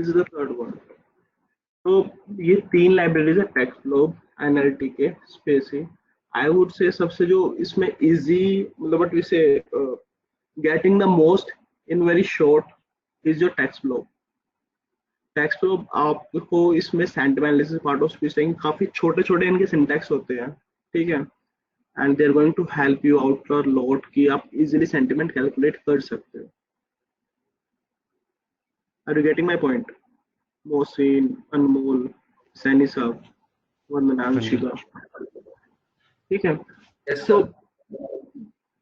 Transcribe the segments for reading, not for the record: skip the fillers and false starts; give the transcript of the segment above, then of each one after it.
This is the third one. तो ये तीन लाइब्रेरीज है, TextBlob, NLTK, spaCy. I would say सबसे जो इसमें इजी, मतलब what we say getting the most in very short is your TextBlob. TextBlob आपको इसमें sentiment analysis, part of speech tagging, काफी छोटे छोटे इनके सिंटैक्स होते हैं, ठीक है। And they are going to help you out for lot कि आप इजीली सेंटिमेंट कैलकुलेट कर सकते हो। Are you getting my point? Mohsin, Anmol, Saini साहब, वंदना, हाँ जी। अंशिका, ठीक है। Yes, so sir.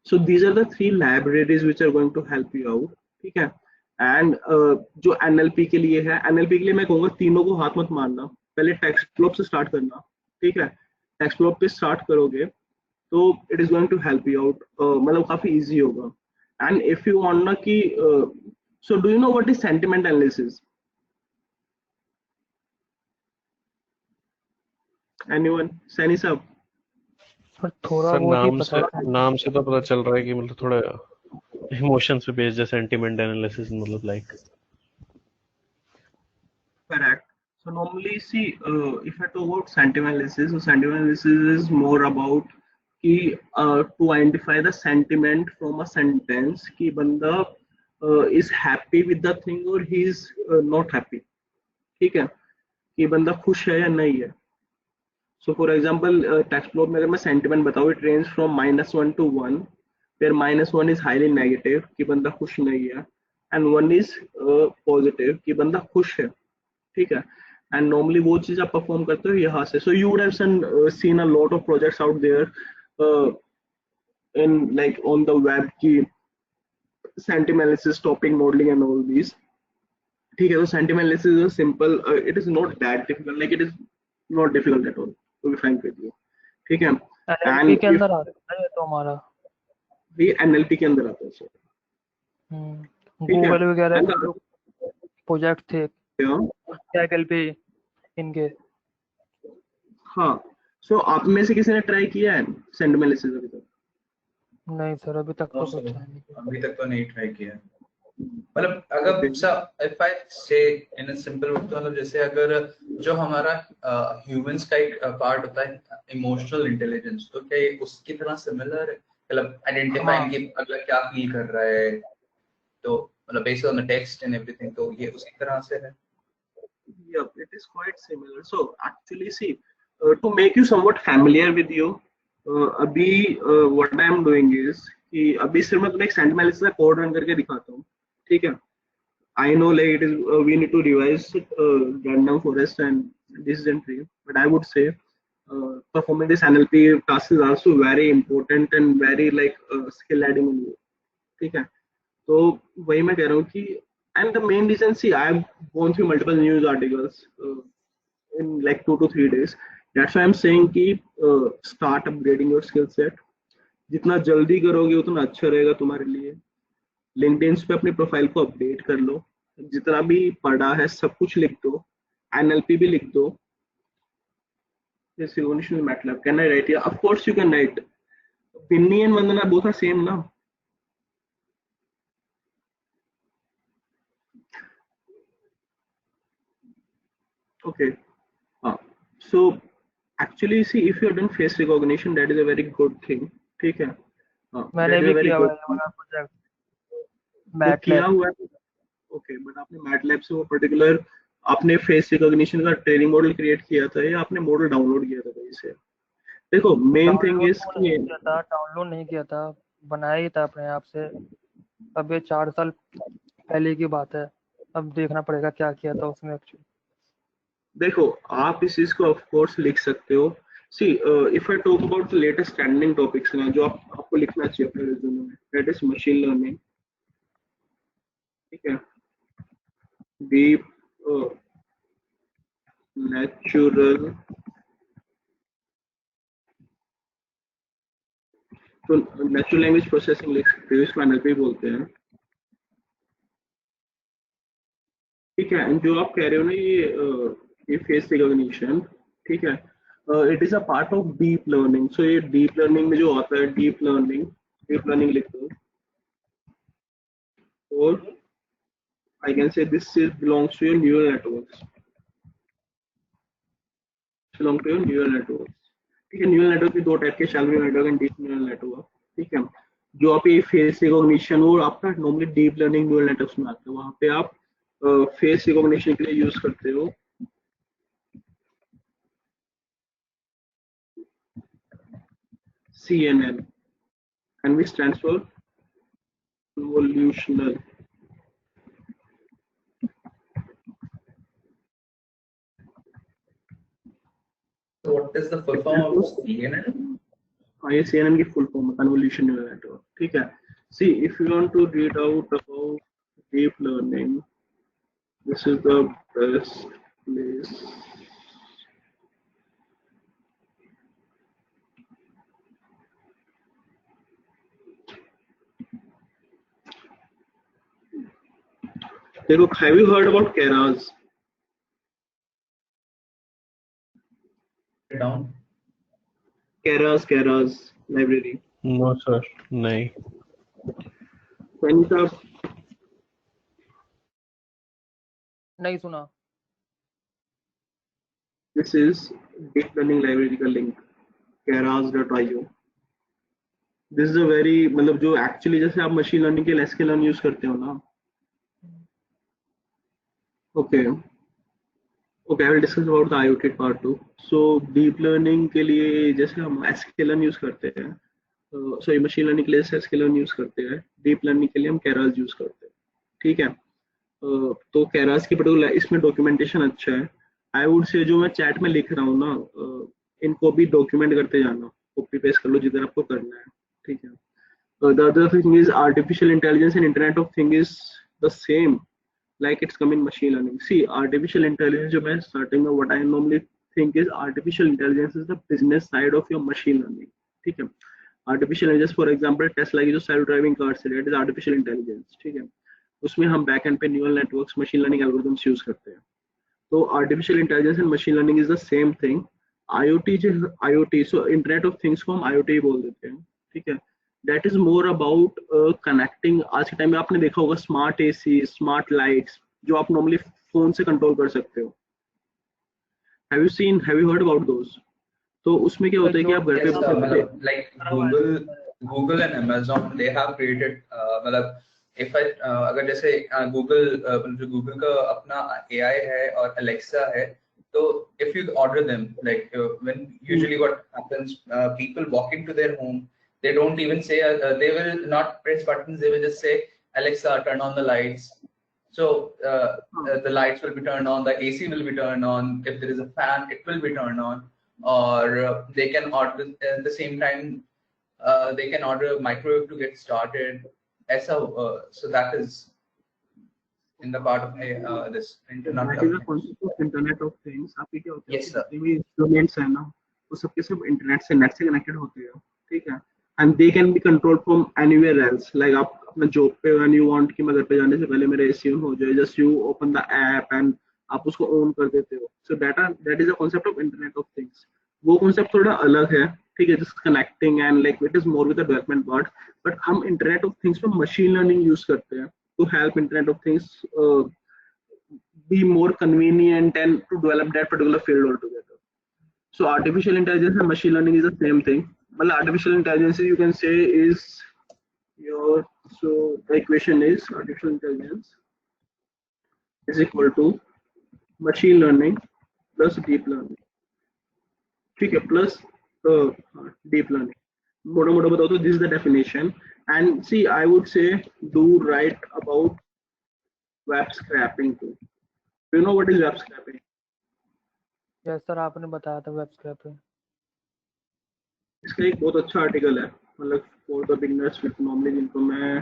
so these are the three libraries which are going to help you out, ठीक है। एंड जो एनएलपी के लिए है, एनएलपी के लिए मैं कहूंगा तीनों को हाथ मत मारना, पहले टेक्स्टफ्लोब से स्टार्ट करना, ठीक है। टेक्स्टफ्लोब पे स्टार्ट करोगे तो it is going to help you out, मतलब काफी इजी होगा। एंड इफ यू वांट ना कि so do you know what is sentiment analysis? Anyone? Saini साहब? पर थोड़ा सर बहुत ही पता है। नाम से तो पता चल रहा है कि मतलब थोड़ा इमोशंस पे बेस्ड है सेंटिमेंट एनालिसिस, मतलब like. Correct. So normally, see, if I talk about sentiment analysis, so sentiment analysis is more about to identify the sentiment from a sentence कि बंदा is happy with the thing or he is not happy, ठीक है, कि बंदा खुश है या नहीं है। So for example, text flow में अगर मैं sentiment बताऊँ, it range from -1 to 1, where -1 is highly negative कि बंदा खुश नहीं है, and 1 is positive कि बंदा खुश है, ठीक है। एंड नॉर्मली वो चीज आप परफॉर्म करते हो यहाँ से। So you would have seen a lot of projects out there in like on the web की sentiment analysis, topic modelling and all these, ठीक है। तो sentiment analysis is simple, it is not that difficult, like it is not difficult at all, to be frank with you, ठीक है। NLP के अंदर आता है ये तो हमारा, ये एनएलपी के अंदर आता है सर, ठीक है। गूगल वगैरह And के जो प्रोजेक्ट थे एनएलपी इनके। हाँ, सो आप में से किसी ने ट्राई किया है सेंटिमेंट एनालिसिस अभी तक? नहीं सर, अभी तक तो No, कुछ sir. है नहीं। अभी तक तो नहीं ट्राई किया। मतलब अगर if I say in a simple word, तो मतलब जैसे अगर जो हमारा ह्यूमंस का एक पार्ट होता है इमोशनल इंटेलिजेंस, तो क्या ये उसकी तरह सिमिलर है? मतलब आइडेंटिफाइंग कि अगला क्या फील कर रहा है, तो मतलब based on the text and everything, तो ये उसी तरह से है। Yep, it is quite similar. So actually, see, to make you somewhat familiar with you, अभी what I am doing is कि अभी सिर्फ मैं तुम्हें एक सेंटिमेंट एनालिसिस का कोड रन करके दिखाता हूँ, ठीक है। I know like it is we need to revise random forest and decision tree, but I would say performing this NLP task is also very important and very like skill adding in you, ठीक है। तो वही मैं कह रहा हूँ कि and the main reason, see, I've gone through multiple news articles in like 2 to 3 days. That's why I'm saying कि start upgrading your skill set. जितना जल्दी करोगे उतना अच्छा रहेगा तुम्हारे लिए। लिंक्डइन पे अपनी प्रोफाइल को अपडेट कर लो, जितना भी पढ़ा है सब कुछ लिख दो, एनएलपी भी लिख दो। जैसे मैटलैब, कैन आई राइट? या of course you can write. Pinni and Vandana both are same ना? Okay. So actually, see, if you have done face recognition, that is a very good thing, ठीक है। मैंने that is भी a very किया हुआ good है thing. वाला project वो किया मैटलैब। हुआ है, ओके। बट आपने मैटलैब से वो पर्टिकुलर आपने फेस रिकॉग्निशन का ट्रेनिंग मॉडल क्रिएट किया था या आपने मॉडल डाउनलोड किया था कहीं से? देखो, मेन थिंग इज कि डाउनलोड नहीं किया था, बनाया ही था अपने आप से। अब ये 4 साल पहले की बात है, अब देखना पड़ेगा क्या किया था उसमें एक्चुअली। देखो, आप इस चीज को ऑफ कोर्स लिख सकते हो। See, if I talk about the latest trending topics ना जो आपको लिखना चाहिए अपने रिज्यूमे में, दैट इज मशीन लर्निंग, ठीक है। डीप नेचुरल, तो नेचुरल लैंग्वेज प्रोसेसिंग लिख सकते हो, इसको एनएलपी बोलते हैं, ठीक है। जो आप कह रहे हो ना ये फेस रिकॉग्निशन, ठीक है, it is a part of deep learning. So ये डीप लर्निंग में जो आता है, डीप लर्निंग लिख दो। और I can say this is belongs to your neural networks. belong to your neural networks. ठीक है, न्यूरल नेटवर्क की दो टाइप के, shallow neural network and deep neural network. ठीक है, जो आप ये फेस रिकॉग्निशन वो आपका normally deep learning neural networks में आता है. वहां पे आप फेस रिकॉग्निशन के लिए यूज करते हो CNN, and which stands for convolutional. So what is the full form of CNN? हाँ, ये CNN की फुल फॉर्म है, कन्वोल्यूशन न्यूरल नेटवर्क. ठीक है, see if you want to read out about deep learning, this is the best place. देखो, have you heard about Keras? Down. Keras library. No sir, नहीं. When आप नहीं सुना. this is deep learning library का link, keras.io. This is a very, मतलब जो actually जैसे आप मशीन लर्निंग के लिए sklearn यूज करते हो ना. Okay okay, I will discuss about the IoT part two. So deep learning के लिए जैसे हम sklearn यूज करते हैं, सॉरी मशीन लर्निंग के लिए sklearn यूज करते हैं, डीप लर्निंग के लिए हम keras यूज करते हैं. ठीक है, तो keras की पर्टिकुलर इसमें डॉक्यूमेंटेशन अच्छा है. आई वुड से जो मैं चैट में लिख रहा हूँ ना, इनको भी डॉक्यूमेंट करते जाना, कॉपी पेस्ट कर लो जिधर आपको करना है. ठीक है, the other thing is artificial intelligence and internet of thing is the same, like it's come in machine learning. See, artificial intelligence जो मैं starting में what I normally think is artificial intelligence is the business side of your machine learning. ठीक है, artificial intelligence for example Tesla की जो self driving cars है, it is artificial intelligence. ठीक है, उसमें हम बैक एंड पे neural networks machine learning algorithms use करते हैं. तो artificial intelligence and machine learning is the same thing. IoT so internet of things को हम IoT बोल देते हैं. ठीक है, that is more about connecting. आज के टाइम में आपने देखा होगा स्मार्ट AC, स्मार्ट लाइट्स जो आप नॉर्मली फोन से कंट्रोल कर सकते हो. Have you heard about those? तो उसमें क्या होता है कि आप घर पे like Google and Amazon, they have created मतलब if I अगर जैसे Google का अपना AI है और Alexa है, तो if you order them, like when usually what happens, people walk into their home, they don't even say they will not press buttons, they will just say Alexa turn on the lights. So the lights will be turned on, the AC will be turned on, if there is a fan it will be turned on, or they can order at the same time they can order a microwave to get started. So that is in the part of this internet that is the concept of internet of things. आपके क्या होता है, Yes, sir. जितने भी instruments हैं ना, वो सबके सब इंटरनेट से कनेक्टेड होते हैं. ठीक है, and they can be controlled from anywhere else. Like आप अपने जॉब पे व्हेन यू वांट कि मैं घर पे जाने से पहले मेरा AC ऑन हो जाए, just you open the app and आप उसको ऑन कर देते हो. So that is the concept of internet of things. वो कांसेप्ट थोड़ा अलग है. ठीक है, just connecting and like it is more with the development part. But हम इंटरनेट ऑफ थिंग्स में मशीन लर्निंग यूज करते हैं to help internet of things be more convenient and to develop that particular field altogether. So artificial intelligence and machine learning is the same thing. Well, artificial intelligence you can say is your, so the equation is artificial intelligence is equal to machine learning plus deep learning. ठीक है, plus deep learning. मोटा मोटा बताओ तो this is the definition. And see, I would say do write about web scraping too. Do you know what is web scraping? Yes sir, आपने बताया था web scrapping. इसका एक बहुत अच्छा आर्टिकल है, मतलब for the beginners with normally जिनको मैं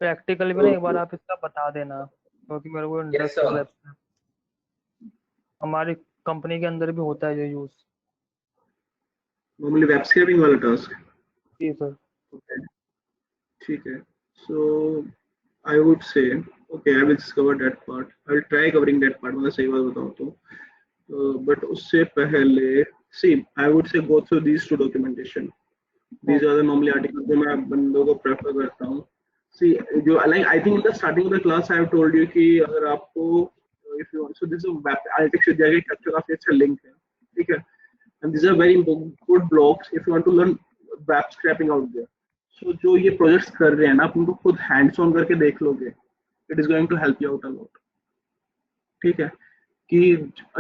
प्रैक्टिकल भी ना एक बार आप इसका बता देना, क्योंकि मेरे को इंटरेस्ट है. हमारी कंपनी के अंदर भी होता है ये यूज. नॉर्मली वेब स्क्रैपिंग वाला टास्क. जी सर. ठीक है, so I would say okay, I will cover that part. I will try covering that part, मतलब सही बात बताऊं तो. बट उससे पहले सी I would say go through these two documentation. These are the normally article जो मैं बंदों को प्रेफर करता हूँ. सी जो like I think in the starting of the class I have told you कि अगर आपको if you so this Analytics Vidhya के कैप्चर काफी अच्छा लिंक है, ठीक है, and this are very good blogs if you want to learn web scraping out there. So जो ये प्रोजेक्ट्स कर रहे हैं ना, आप उनको खुद हैंड्स ऑन करके देख लोगे, it is going to help you out a lot, ठीक है। कि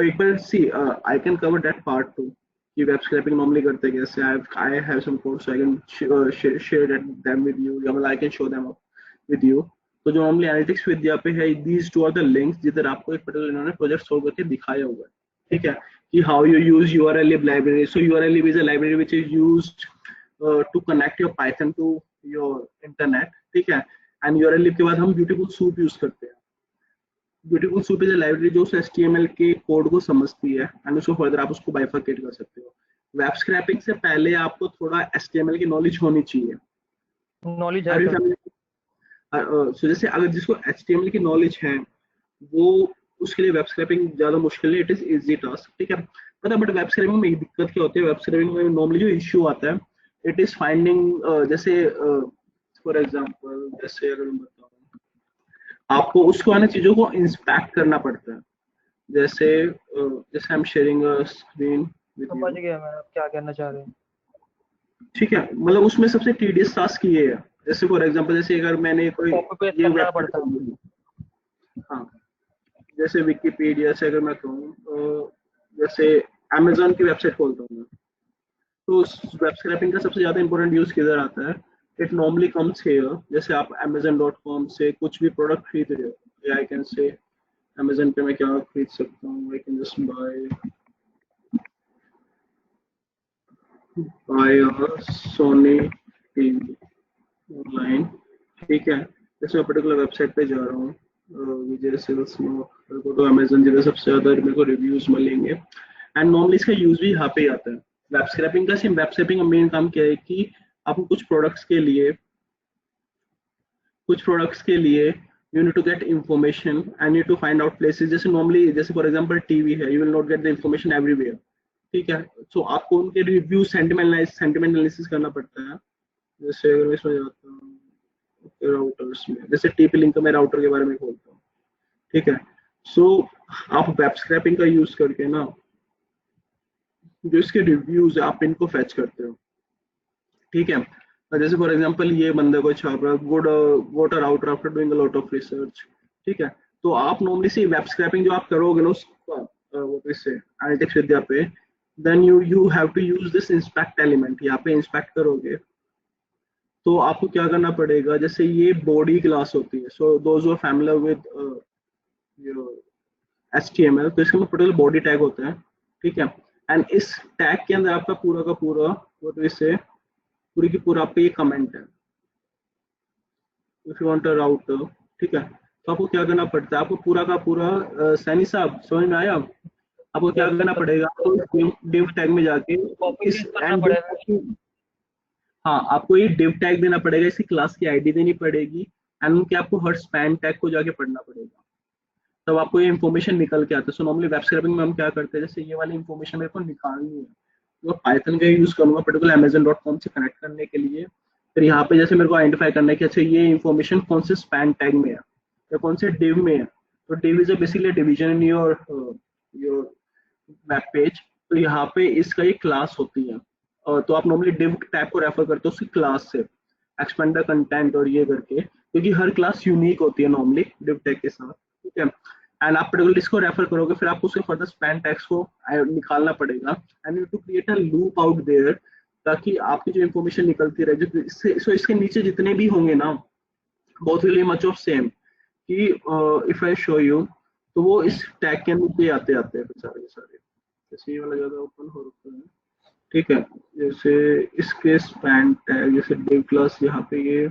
एक बार see I can cover that part too कि वेब स्क्रैपिंग नॉर्मली करते कैसे। I have some codes so I can share them with you, या मतलब I can show them with you. तो जो नॉर्मली एनालिटिक्स विद्या पे है, these two are the links जिधर आपको एक पर्टिकुलर इन्होंने प्रोजेक्ट सॉल्व करके दिखाया हुआ है, ठीक है, कि how you use URLlib library. So URLlib is a library which is used to connect your Python to your internet, ठीक है। एंड URLlib के बाद हम ब्यूटीफुल सूप यूज करते हैं। Beautiful soup is a library जो उस HTML के कोड को समझती है एंड उसको फर्दर आप उसको बाइफरकेट कर सकते हो। वेब स्क्रैपिंग से पहले आपको थोड़ा HTML की नॉलेज होनी चाहिए। नॉलेज है Are you sir. familiar? So जैसे अगर जिसको HTML की नॉलेज है वो, उसके लिए वेब स्क्रैपिंग ज्यादा मुश्किल है, इट इज इजी टास्क, ठीक है। पता बट वेब स्क्रैपिंग में एक दिक्कत क्या होती है, वेब स्क्रैपिंग में नॉर्मली जो इश्यू आता है इट इज फाइंडिंग, जैसे फॉर एग्जांपल जैसे अगर मैं बताऊं, आपको उसको आने चीजों को इंस्पेक्ट करना पड़ता है। जैसे जैसे आई am sharing a screen with समझ यू, गया मैं आप क्या कहना चाह रहे हैं। ठीक है। मतलब उसमें सबसे टीडियस टास्क ये है, जैसे फॉर एग्जांपल जैसे अगर मैंने कोई कॉपी पेस्ट ये करना वेबसाइट पड़ता है। हाँ, जैसे विकिपीडिया से अगर मैं कहूँ, जैसे अमेजोन की वेबसाइट खोलता हूँ मैं, तो उस वेब स्क्रैपिंग का सबसे ज्यादा इंपॉर्टेंट यूज किधर आता है, इट नॉर्मली कम्स हियर। जैसे आप amazon.com से कुछ भी प्रोडक्ट खरीद रहे हो, या आई कैन से अमेजन पे मैं क्या खरीद सकता हूँ, I can just by Sony TV online, ठीक है। जैसे मैं पर्टिकुलर वेबसाइट पे जा रहा हूँ, विजय सेल्स को तो अमेजन जिधर सबसे ज्यादा मेरे को रिव्यूज मिलेंगे, एंड नॉर्मली इसका यूज भी यहाँ पे ही आता है। वेब स्क्रैपिंग का सिर्फ वेब स्क्रैपिंग का मेन काम क्या है कि आपको कुछ प्रोडक्ट्स के लिए you need to get information and need to find out places. जैसे नॉर्मली जैसे फॉर एग्जांपल टीवी है, you will not get the information everywhere, ठीक है। सो आपको उनके रिव्यू सेंटिमेंट एनालिसिस करना पड़ता है। जैसे अगर मैं इसमें जाता हूँ राउटर्स में, जैसे टीपी लिंक का मैं राउटर के बारे में बोलता हूँ, ठीक है। सो आप वेब स्क्रैपिंग का यूज करके ना जो इसके रिव्यूज है आप इनको फेच करते हो, ठीक है। जैसे फॉर एग्जांपल ये बंदे को छाप रहा है, good got a router after doing a lot of research, ठीक है। तो आप नॉर्मली से वेब स्क्रैपिंग जो आप करोगे ना उसका वो इससे एनालिटिक्स विद्या पे, then you have to use this inspect element. यहाँ पे इंस्पेक्ट करोगे तो आपको क्या करना पड़ेगा, जैसे ये बॉडी क्लास होती है, so those who are familiar with HTML, तो इसके अंदर पर्टिकुलर बॉडी टैग होता है, ठीक है। एंड इस टैग के अंदर आपका पूरा का पूरा वो तो इससे पूरी की पूरा आपका ये कमेंट है, if you want a router, ठीक है। तो आपको क्या करना पड़ता है, आपको पूरा का पूरा सैनी साहब समझ में आया, आपको क्या करना पड़ेगा, तो डिव टैग में जाके कॉपी इस पेस्ट करना एंड पड़ेगा। हाँ, आपको ये डिव टैग देना पड़ेगा, इसकी क्लास की आईडी देनी पड़ेगी, एंड उनके आपको हर स्पैन टैग को जाके पढ़ना पड़ेगा, तब आपको ये इन्फॉर्मेशन निकल के आता है। सो नॉर्मली वेब स्क्रैपिंग में हम क्या करते हैं, जैसे ये वाली इन्फॉर्मेशन मेरे को निकालनी है तो पाइथन का यूज करूंगा पर्टिकुलर amazon.com से कनेक्ट करने के लिए। फिर यहाँ पे जैसे मेरे को आइडेंटिफाई करना है कि अच्छा ये इन्फॉर्मेशन कौन से स्पैन टैग में है या कौन से डिव में है। तो div is basically division in your web page. तो यहाँ पे इसका ये क्लास होती है, और तो आप नॉर्मली डिव टैग को रेफर करते हो उसकी क्लास से, एक्सपेंड द कंटेंट और ये करके, क्योंकि हर क्लास यूनिक होती है नॉर्मली डिव टैग के साथ, ठीक है। एंड आप पर्टिकुलर इसको रेफर करोगे, फिर आपको उसके फर्दर स्पैन टैग्स को निकालना पड़ेगा, and you to create a loop out there, ताकि आपकी जो इन्फॉर्मेशन निकलती रहे, जो इसके नीचे जितने भी होंगे ना, both will be much of same, कि इफ आई शो यू, तो वो इस टैग के नीचे आते आते हैं सारे के सारे। जैसे ये वाला ज्यादा ओपन हो रखा है, ठीक है। जैसे इसके स्पैन टैग, जैसे डिव क्लास यहाँ पे ये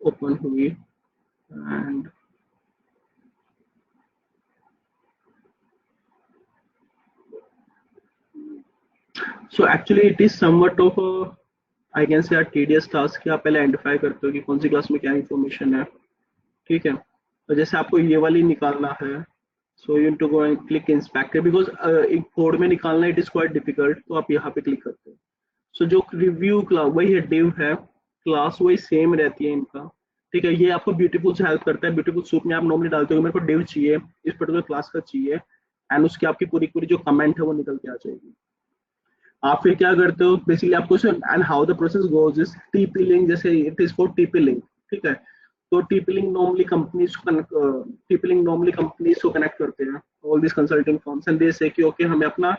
ओपन हुई, and so actually it is somewhat of I can से tedious टास्क, कि आप पहले आइडेंटिफाई करते हो कि कौन सी क्लास में क्या इन्फॉर्मेशन है, ठीक है। तो जैसे आपको ये वाली निकालना है, so you to go and click inspector, because एक कोड में निकालना इट इज क्वाइट डिफिकल्ट, तो आप यहाँ पे क्लिक करते हो। सो जो रिव्यू क्लास वही है, डिव है, क्लास वाइज सेम रहती है इनका, ठीक है। ये आपको ब्यूटीफुल से हेल्प करता है। ब्यूटीफुल सूट में आप नॉर्मली डालते हो मेरे को डिव चाहिए, इस पर्टिकुलर क्लास का चाहिए, एंड उसकी आपकी पूरी पूरी जो कमेंट है वो निकल के आ जाएगी। आप फिर क्या करते हो बेसिकली आपको, and how the process goes is TP link, जैसे it is for TP link, ठीक है। तो टीपी लिंक नॉर्मली कंपनीज को कनेक्ट करते हैं, all this consulting firms, and they say कि ओके हमें अपना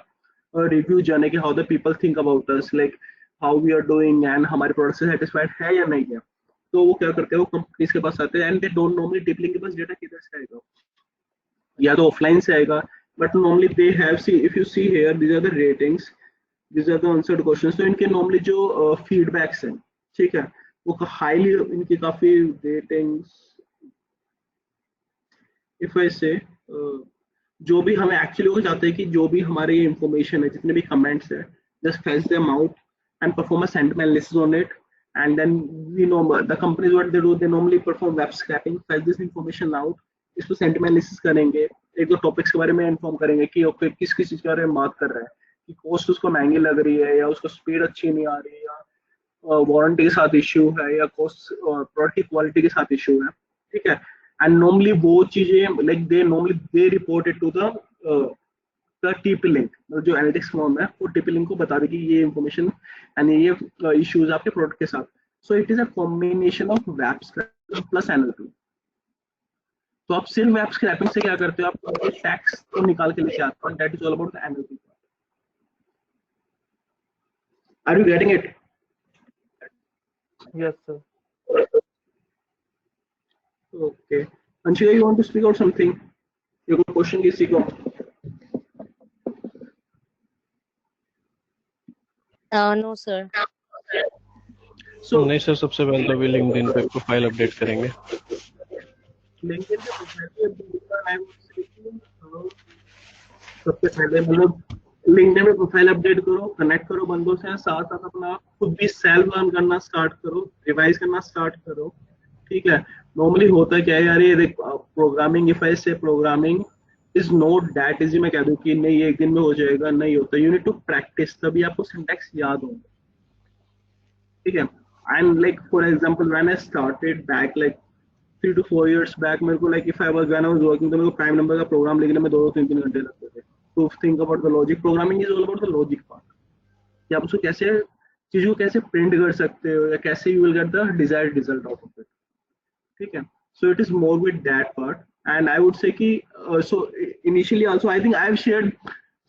रिव्यू जाने कि how the people think about us, like how we are doing and हमारे प्रोडक्ट से सेटिस्फाइड है या नहीं है। तो वो क्या करते हैं, वो कंपनीज के पास आते हैं, and they don't normally TP link के पास डेटा किधर से आएगा, या तो ऑफलाइन से आएगा, but normally they have, see if you see here these are the ratings, these are the answered questions। तो इनके नॉर्मली जो फीडबैक्स हैं, ठीक है, वो हाईली इनकी काफी रेटिंग्स, इफ आई से जो भी हमें एक्चुअली वो चाहते हैं कि जो भी हमारे ये इंफॉर्मेशन है, जितने भी कमेंट्स है, just fetch them out and perform a sentiment analysis on it, and then we know the companies what they do, they normally perform web scraping, fetch this information out, इसको sentiment analysis करेंगे, एक दो topics के बारे में inform करेंगे कि okay किस किस चीज के बारे में बात कर रहा है, कि कॉस्ट उसको महंगी लग रही है, या उसको स्पीड अच्छी नहीं आ रही है, या वारंटी के साथ इश्यू है, या कॉस्ट प्रोडक्ट की क्वालिटी के साथ इश्यू है, ठीक है। एंड नॉर्मली वो चीजें like they report it to the TP link, जो एनालिटिक्स फॉर्म है वो टीपी लिंक को बता दे कि ये इंफॉर्मेशन एंड ये इश्यूज आपके प्रोडक्ट के साथ। So it is a combination of web scraping plus NLP. तो आप सिर्फ वेब स्क्रैपिंग से क्या करते हो, आप टैक्स को निकाल के लेके आते हो, that is all about the NLP. Are you getting it? Yes, sir. Okay. Anshika, you want to speak out something? You have a question, please speak out. No, sir. So, नहीं sir, सबसे पहले तो अभी LinkedIn पे profile update करेंगे। LinkedIn पे profile update करना है, सबसे पहले मतलब लिंक्डइन में प्रोफाइल अपडेट करो, कनेक्ट करो बंदों से, साथ साथ अपना खुद भी सेल्फ लर्न करना स्टार्ट करो, रिवाइज करना स्टार्ट करो, ठीक है। नॉर्मली होता है क्या है यार, ये देख प्रोग्रामिंग, इफ आई से programming is not that easy, मैं कह दूं कि नहीं ये एक दिन में हो जाएगा, नहीं होता। यू नीड टू प्रैक्टिस, तभी आपको सिंटैक्स याद होगा, ठीक है। And like for example when I started back like 3 to 4 years back, मेरे को like if I was when I was working, तो मेरे को प्राइम नंबर का प्रोग्राम लिखने में 2-3 घंटे लगते थे। तो think about the logic, programming is all about the logic part, कि आप उसको कैसे चीजों को कैसे प्रिंट कर सकते हो, या कैसे you will get the desired result out of it, ठीक है। So it is more with that part, and I would say कि so initially also I think I have shared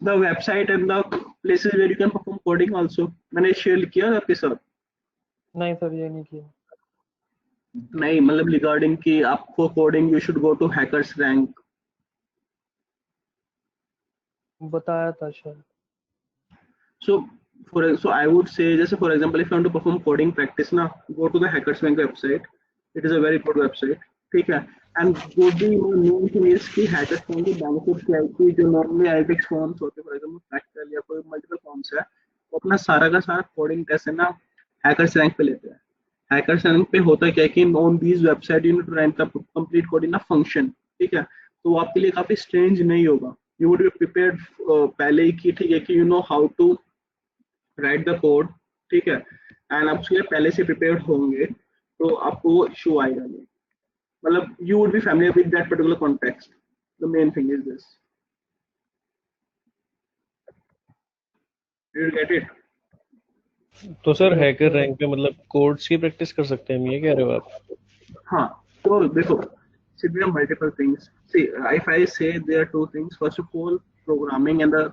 the website and the places where you can perform coding also. मैंने share किया आपके साथ? नहीं sir, ये नहीं किया। नहीं, मतलब रिगार्डिंग कि आपको coding you should go to Hackers Rank, बताया था शायद। So I would say, जैसे for example, if you want to perform coding practice ना, go to the Hackers Rank website. It is a very good website, ठीक है। And good main thing is कि Hackers Rank के benefits क्या है कि जो normally analytics forms होते हैं, for example Fractal या कोई multiple forms है, वो अपना सारा का सारा coding टेस्ट है ना Hackers Rank पे लेते हैं। Hackers Rank पे होता क्या है कि on these website you need to rank the complete code in a function, ठीक है। तो वो आपके लिए काफी strange नहीं होगा। You would be prepared पहले ही कि ठीक है कि you know how to right the code, ठीक है, एंड आप उसके पहले से प्रिपेयर्ड होंगे, तो आपको वो इशू आएगा नहीं, मतलब you would be familiar with that particular context. The main thing is this, you get it? तो सर हैकर रैंक पे मतलब कोड्स की प्रैक्टिस कर सकते हैं हम, ये कह रहे हो आप? हाँ, तो देखो see there are multiple things. See, if I say there are two things, first of all programming, and the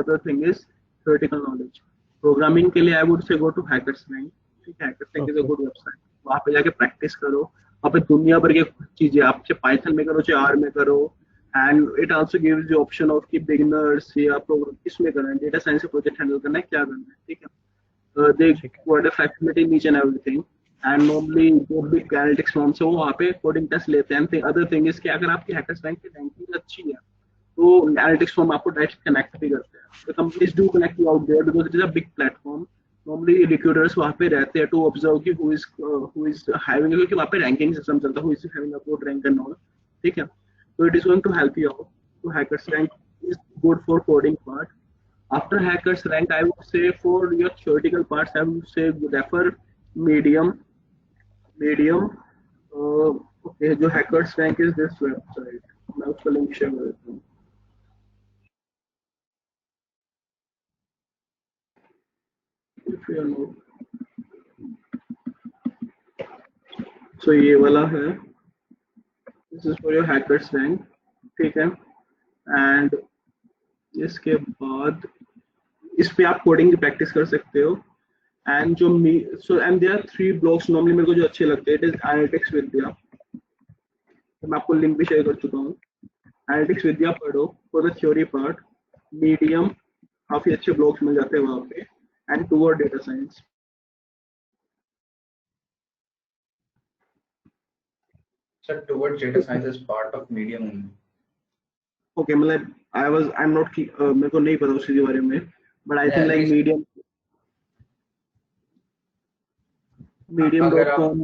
other thing is theoretical knowledge. Programming के लिए आई would say go to Hackers rank, ठीक है। Hackers rank is a good website, वहां पे जाके practice करो, वहां पे दुनिया भर की चीजें, आप चाहे पाइथन में करो चाहे आर में करो, and it also gives you option of कि बिगिनर्स या प्रोग्राम किसमें करना है, डेटा साइंस से प्रोजेक्ट हैंडल करना है, क्या करना है, ठीक है। They provide a flexibility in each and everything, and normally जो भी एनालिटिक्स फॉर्म्स है वो वहाँ पे कोडिंग टेस्ट लेते हैं। अदर थिंग इज कि अगर आपकी हैकर्स रैंक की रैंकिंग अच्छी है तो एनालिटिक्स फॉर्म आपको डायरेक्ट कनेक्ट भी करते हैं। The companies do connect you out there because it is a big platform. Normally recruiters वहाँ पे रहते हैं to observe कि who is having, क्योंकि वहाँ पे ranking system चलता है, who is having a good rank and all, ठीक है। So it is going to help you out. So hackers rank is good for coding part. After hackers rank, I would say for your theoretical parts, I would say refer Medium, Medium, okay, जो hackers rank is this website, मैं उसका link share कर देता हूँ। If you are not, so ये वाला है, this is for your hackers rank, ठीक है। एंड इसके बाद इस पे आप कोडिंग की प्रैक्टिस कर सकते हो। एंड जो me so and there are 3 blogs normally मेरे को जो अच्छे लगते हैं, इट इज एनालिटिक्स विद्या, तो मैं आपको लिंक भी शेयर कर चुका हूँ। एनालिटिक्स विद्या पढ़ो for the theory part. Medium, काफी अच्छे ब्लॉग्स मिल जाते हैं वहाँ पे। And toward data science. Sir, towards data science is part of medium only. Okay, मतलब आई एम नॉट, मेरे को नहीं पता उसके बारे में, but I think Yeah, like these- medium अगर डॉट आप कॉम,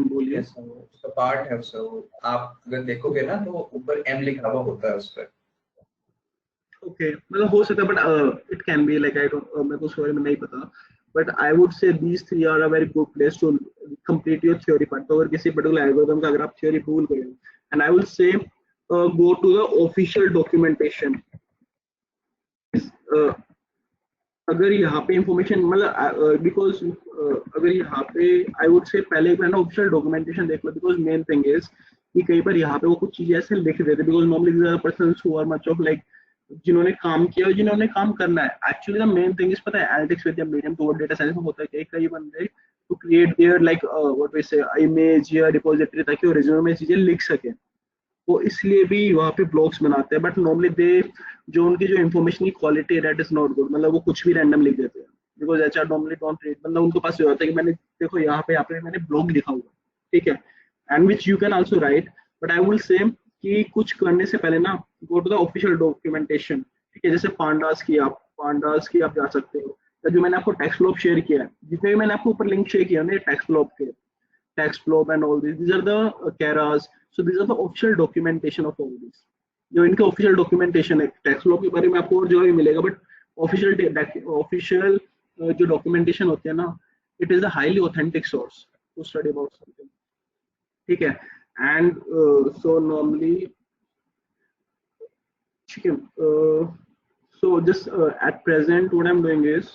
बोलिए। yes, उसका पार्ट है, so आप अगर देखोगे ना तो ऊपर M लिखा हुआ होता है उस पर। ओके, मतलब हो सकता है, but it can be like, I don't, मेरे को उसके बारे में नहीं पता, but I would say these 3 are a very good place to complete your theory part. तो अगर किसी पर्टिकुलर एल्गोरिथम का अगर आप थ्योरी भूल गए, and I will say go to the official documentation. अगर यहाँ पे इंफॉर्मेशन मतलब बिकॉज अगर यहाँ पे आई वुड से पहले एक बार ना ऑफिशियल डॉक्यूमेंटेशन देख लो, बिकॉज मेन थिंग इज कि कई बार यहाँ पे वो कुछ चीजें ऐसे लिख देते, because normally these are persons who are much of like जिन्होंने काम किया और जिन्होंने काम करना है। Actually the main thing is, पता है, analytics with Medium toward data science में होता है कि कई बंदे to create their like what we say image या रिपोजिटरी, ताकि वो रिज्यूमे में चीजें लिख सके, वो इसलिए भी वहाँ पे ब्लॉग्स बनाते हैं। बट नॉर्मली दे जो उनकी जो इन्फॉर्मेशन की क्वालिटी है दैट इज नॉट गुड, मतलब वो कुछ भी रैंडम लिख देते हैं, because HR normally don't read. मतलब उनके पास ये होता है कि मैंने देखो यहाँ पे मैंने ब्लॉग लिखा हुआ, ठीक है, and which you can also write, but I will say कि कुछ करने से पहले ना go to the official documentation, ठीक है। जैसे पांडास की आप जा सकते हो, या जो मैंने आपको टेक्स्ट फ्लॉप शेयर किया है, जितने भी मैंने आपको ऊपर लिंक शेयर किया है टेक्स्ट फ्लॉप के, TaxFlow and all these. These are the CARAs. So these are the official documentation of all these. जो इनके ऑफिशियल डॉक्यूमेंटेशन है, टैक्स लॉ के बारे में आपको और जगह भी मिलेगा, बट ऑफिशियल जो डॉक्यूमेंटेशन होते हैं ना, it is a highly authentic source to study about something, ठीक है। एंड सो नॉर्मली, ठीक है, so just at present what I am doing is,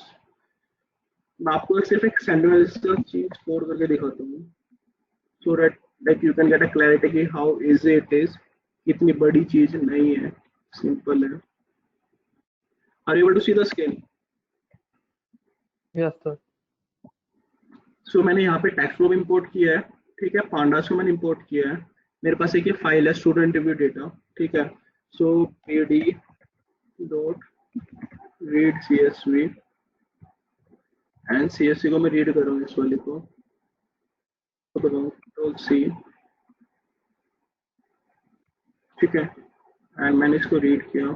मैं आपको सिर्फ एक सेंटेंस का चीज कोड करके दिखाता हूँ, so that you can get a clarity कि how easy it is, इतनी बड़ी चीज नहीं है, सिंपल है। Are you able to see the screen? Yes sir. So मैंने यहाँ पे टैक्स फ्लो इंपोर्ट किया है, ठीक है, पांडास को मैंने इंपोर्ट किया है। मेरे पास एक ये फाइल है स्टूडेंट रिव्यू डेटा, ठीक है। सो pd dot read csv, and csv को मैं रीड कर रहा हूँ, इस वाले को तो कंट्रोल सी, ठीक है, एंड मैंने इसको रीड किया।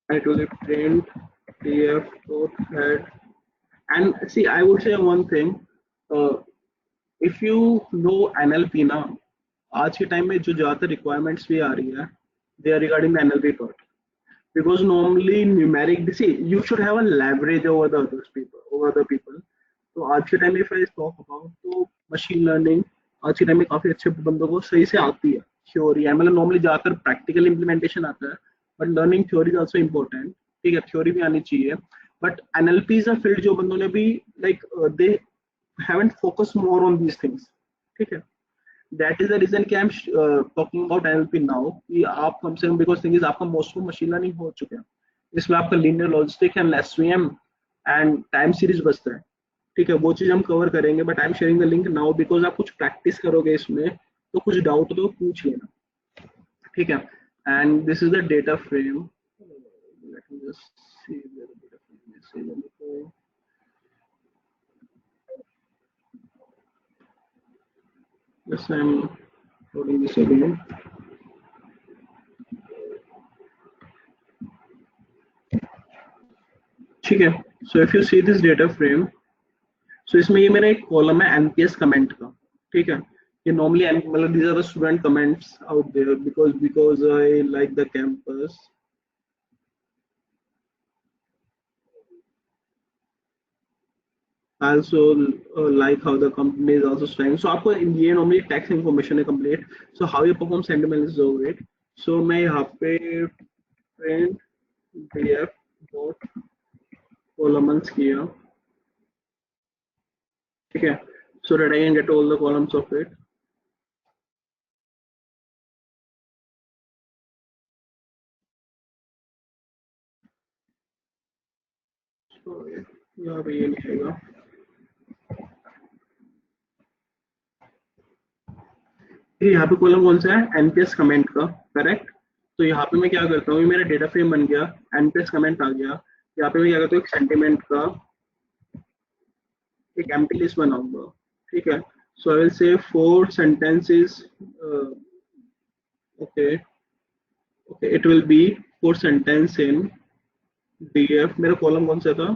It was a print df dot head, and see I would say one thing, uh, if you know NLP ना, आज के टाइम में जो ज्यादातर रिक्वायरमेंट्स भी आ रही है, they are regarding the NLP part, because normally numeric, see you should have a leverage over the other people। तो आज के टाइम में if I talk about, तो मशीन लर्निंग आज के टाइम में काफी अच्छे बंदों को सही से आती है, थ्योरी है, मतलब नॉर्मली ज्यादातर प्रैक्टिकल इम्प्लीमेंटेशन आता है, but learning theory is also important, ठीक है, थ्योरी भी आनी चाहिए। But NLP is a field जो बंदों ने भी like they haven't focus more on these things, ठीक है। दैट इज द रीजन कि I am talking about NLP now, कि आप कम से कम, बिकॉज थिंग इज आपका मोस्ट ऑफ मशीन लर्निंग हो चुका है, इसमें आपका linear logistic and SVM and time series बचता है, ठीक है, वो चीज हम कवर करेंगे। But I am sharing the link now because आप कुछ प्रैक्टिस करोगे इसमें, तो कुछ डाउट तो पूछ लेना, ठीक है। And this is the data frame, let me just see where the data frame is. See, let me go. Yes, I'm loading this again. ठीक है, so if you see this data frame, so इसमें ये मेरा एक column है NPS comment का, ठीक है। ये normally मतलब these are the student comments out there because I like the campus। also like how the company is also trying. So आपको ये normally tax information है complete. So how you perform sentiment analysis over it. So मैं यहाँ पे print df dot columns किया, ठीक है, so that I can get all the columns of it. So यहाँ पे ये लिखेगा, यहाँ पे कॉलम कौन सा है, एनपीएस कमेंट का, करेक्ट। तो यहाँ पे मैं क्या करता हूँ, मेरा डेटा फ्रेम बन गया, एनपीएस कमेंट आ गया, यहाँ पे मैं क्या करता हूँ, एक सेंटिमेंट का एक एम्प्टी लिस्ट बनाऊंगा, ठीक है। सो आई विल से 4 sentences, okay okay, it will B 4 sentence in DF. मेरा कॉलम कौन सा था,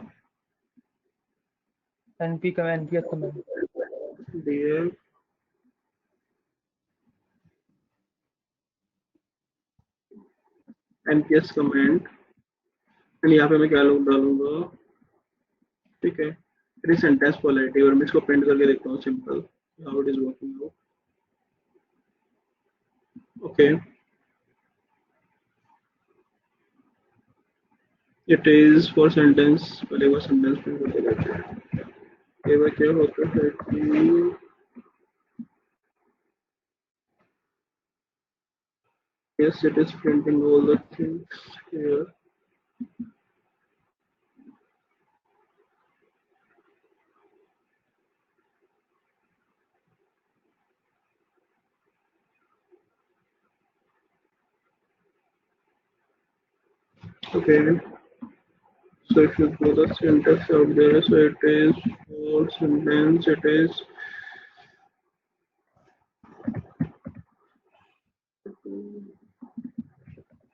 NPS comment. DF NPS comment, and यहाँ पे मैं क्या डालूंगा, ठीक है, इट सेंटेंस क्वालिटी, और मैं इसको प्रिंट करके देखता हूँ simple how it is working out. Okay, it is for sentence, पहले वो सेंटेंस प्रिंट करके देखते हैं। ये बार क्या होता है कि yes, it is printing all the things here. Okay, so if you go the syntax out there, so it is for sentence, it is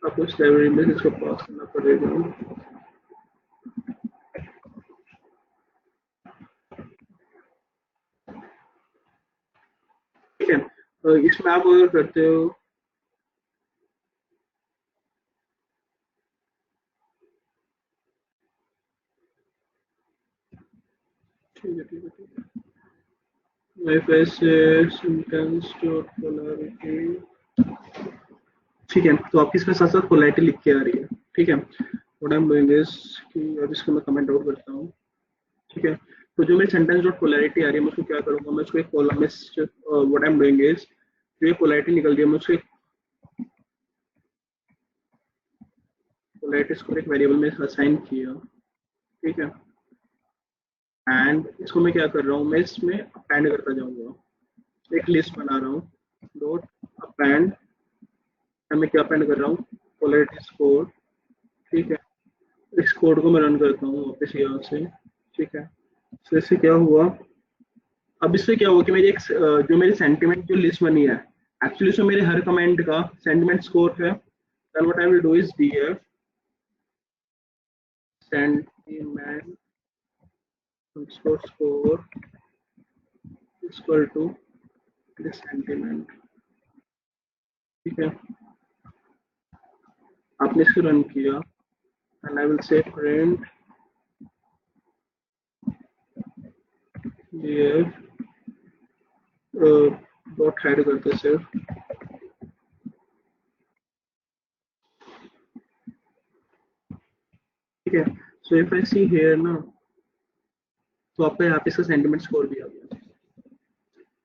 आपको इस लाइब्रेरी में इसको पास करना पड़ेगा, ठीक है। तो इसमें आप अगर करते हो, ठीक है ठीक है ठीक है, वाईफाई से सेंटेंस डॉट पोलैरिटी, ठीक है। तो आपकी इसमें साथ साथ पोलैरिटी लिख के आ रही है, ठीक है। What I am doing is कि अब इसको मैं कमेंट आउट करता हूँ, ठीक है। तो जो मेरी सेंटेंस डॉट पोलैरिटी आ रही है, मैं उसको क्या करूंगा, मैं उसको एक कॉलम में, what I am doing is, जो ये पोलैरिटी निकल रही है, मैं उसको पोलैरिटी को एक वेरिएबल में असाइन किया, ठीक है। एंड इसको मैं क्या कर रहा हूँ, मैं इसमें अपेंड करता जाऊंगा, एक लिस्ट बना रहा हूँ, डॉट अपेंड, मैं क्या अपेंड कर रहा हूँ, पोलैरिटी स्कोर, ठीक है। इस कोड को मैं रन करता हूँ वापस यहाँ से, ठीक है। तो इससे क्या हुआ, अब इससे क्या हुआ कि मेरी एक जो मेरी सेंटिमेंट जो लिस्ट बनी है, एक्चुअली इसमें मेरे हर कमेंट का सेंटिमेंट स्कोर है। Then what I will do is DF sentiment score equal to this sentiment, ठीक है। आपने इसको रन किया, and I will say print DF dot head करते सिर्फ, ठीक है। So if I see here ना, तो आपका यहाँ पे इसका सेंटिमेंट स्कोर भी आ गया।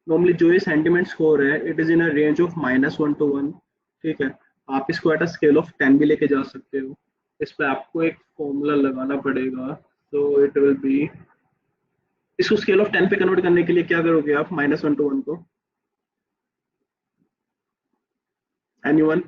नॉर्मली जो ये सेंटिमेंट स्कोर है, it is in a range of -1 to 1, ठीक है। आप इसको एट अ स्केल ऑफ 10 भी लेके जा सकते हो। इस पर आपको एक फॉर्मूला लगाना पड़ेगा, तो इट विल बी, इसको स्केल ऑफ 10 पे कन्वर्ट करने के लिए क्या करोगे आप, -1 to 1 को, एनीवन,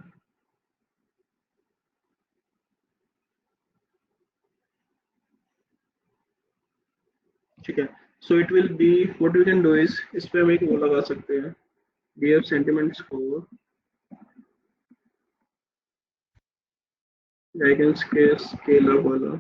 ठीक है। So it will be, what we can do is, इस पे हम एक वो लगा सकते हैं, DF sentiment score, I can scale up वाला,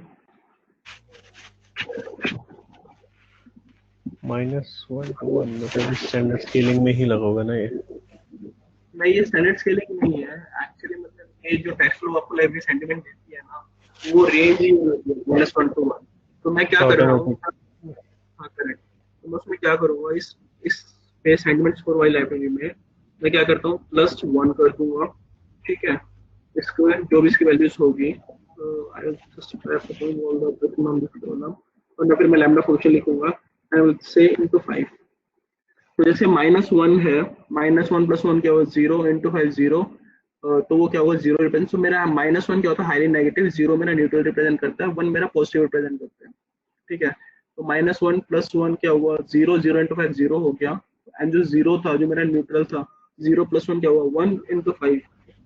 -1 to 1 मतलब स्टैंडर्ड स्केलिंग में ही लगोगा ना ये। नहीं, ये स्टैंडर्ड स्केलिंग नहीं है एक्चुअली, मतलब ये जो टेक्स्ट फ्लो आपको लाइब्रेरी सेंटिमेंट देती है ना, वो रेंज ही -1 to 1। तो मैं क्या कर रहा हूँ, हाँ करेक्ट, क्या करूंगा, इस पे सेंटिमेंट स्कोर वाली लाइब्रेरी में मैं क्या करता हूँ, +1 कर दूंगा, ठीक है। इसको जो भी इसकी वैल्यूज होगी, आई जस्ट और मैं फिर मैं लैम्डा फंक्शन लिखूंगा, आई विल से इनटू 5। तो जैसे -1 है, -1 + 1 क्या होगा, 0 × 5 0, तो वो क्या होगा, 0 रिप्रेजेंट। तो मेरा -1 क्या होता है, हाईली नेगेटिव, 0 मेरा न्यूट्रल रिप्रेजेंट करता है, 1 मेरा पॉजिटिव रिप्रेजेंट करता है, ठीक है। तो -1 + 1 क्या हुआ, 0, 0 × 5 0 हो गया, एंड जो 0 था, जो मेरा न्यूट्रल था, 0 + 1 क्या हुआ, 1 × 5,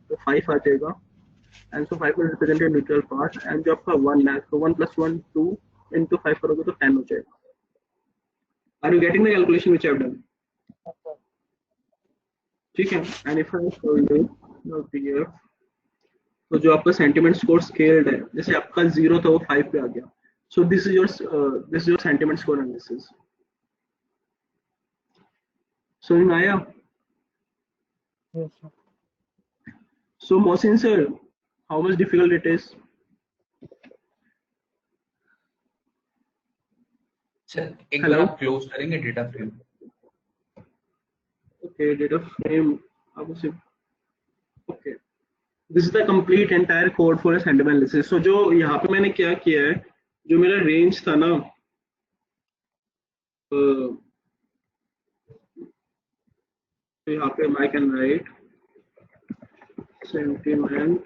तो 5 आ जाएगा, and so 5 will represent neutral part, and जो आपका 1 है, तो 1 + 1 2 × 5 करोगे तो 10 हो जाएगा। Are you getting the calculation which I have done? ठीक है। And if I solve it here, तो जो आपका सेंटिमेंट स्कोर स्केल्ड है, जैसे आपका 0 था वो 5 पे आ गया, so this is your sentiment score analysis. समझ में आया? Yes, sir. So Mohsin sir, how much difficult it is? Sir एक बार हेलो, आप क्लोज करेंगे data frame? Okay, data frame आप उसे, okay, this is the complete entire code for sentiment analysis. So जो यहाँ पे मैंने क्या किया है, जो मेरा रेंज था ना, तो यहाँ पे I can write sentiment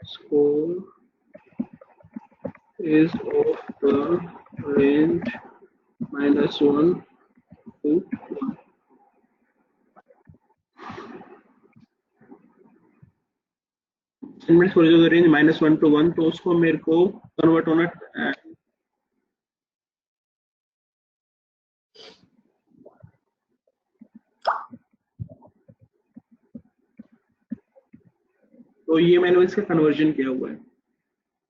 score is of the range -1 to 1. Sentiment score जो रेंज -1 to 1, तो उसको मेरे को कन्वर्ट होना, तो ये मैंने इसका कन्वर्जन किया हुआ है।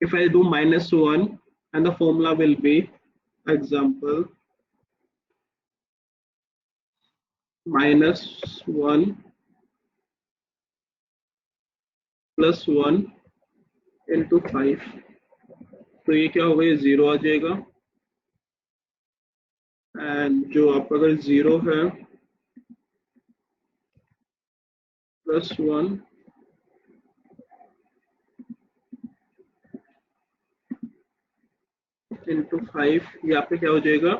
If I do -1 and the formula will be example -1 + 1 × 5, तो ये क्या होगा, ये 0 आ जाएगा, एंड जो आपका अगर 0 है +1 × 5, ये आपका क्या हो जाएगा,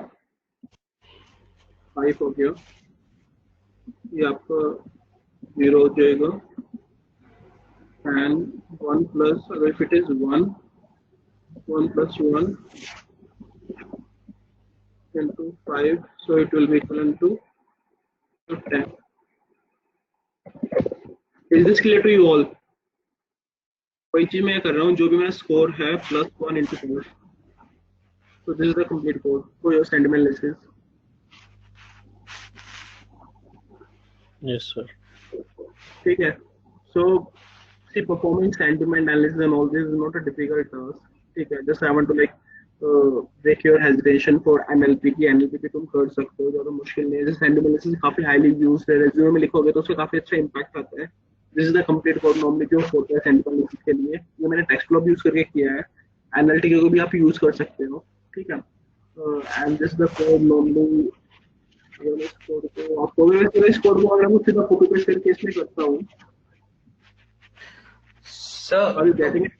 5 हो गया, ये आपका 0 हो जाएगा, and 1 plus, if it is 1 + 1 × 5, so it will be equivalent to 10. Is this clear to you all? वही चीज मैं कर रहा हूँ, जो भी मेरा स्कोर है +1 × 4, so this is the complete code for your sentiment analysis. Yes, sir. ठीक है। So see, performing sentiment analysis and all this is not a difficult task. ठीक है, just I want to like break your hesitation for NLP की, NLP पे तुम कर सकते हो, ज़्यादा मुश्किल नहीं है। जैसे sentiment analysis काफी highly used है, resume में लिखोगे तो उसका काफी अच्छा impact आता है। This is the complete code normally जो होता है sentiment analysis के लिए, ये मैंने TextFlow यूज करके किया है, Analytica को भी आप यूज कर सकते हो, ठीक है। And this is the code normally, अगर मैं इस कोड को आपको, इस कोड को अगर मैं सीधा कॉपी पेस्ट करके इसमें करता हूँ, sir are you getting it?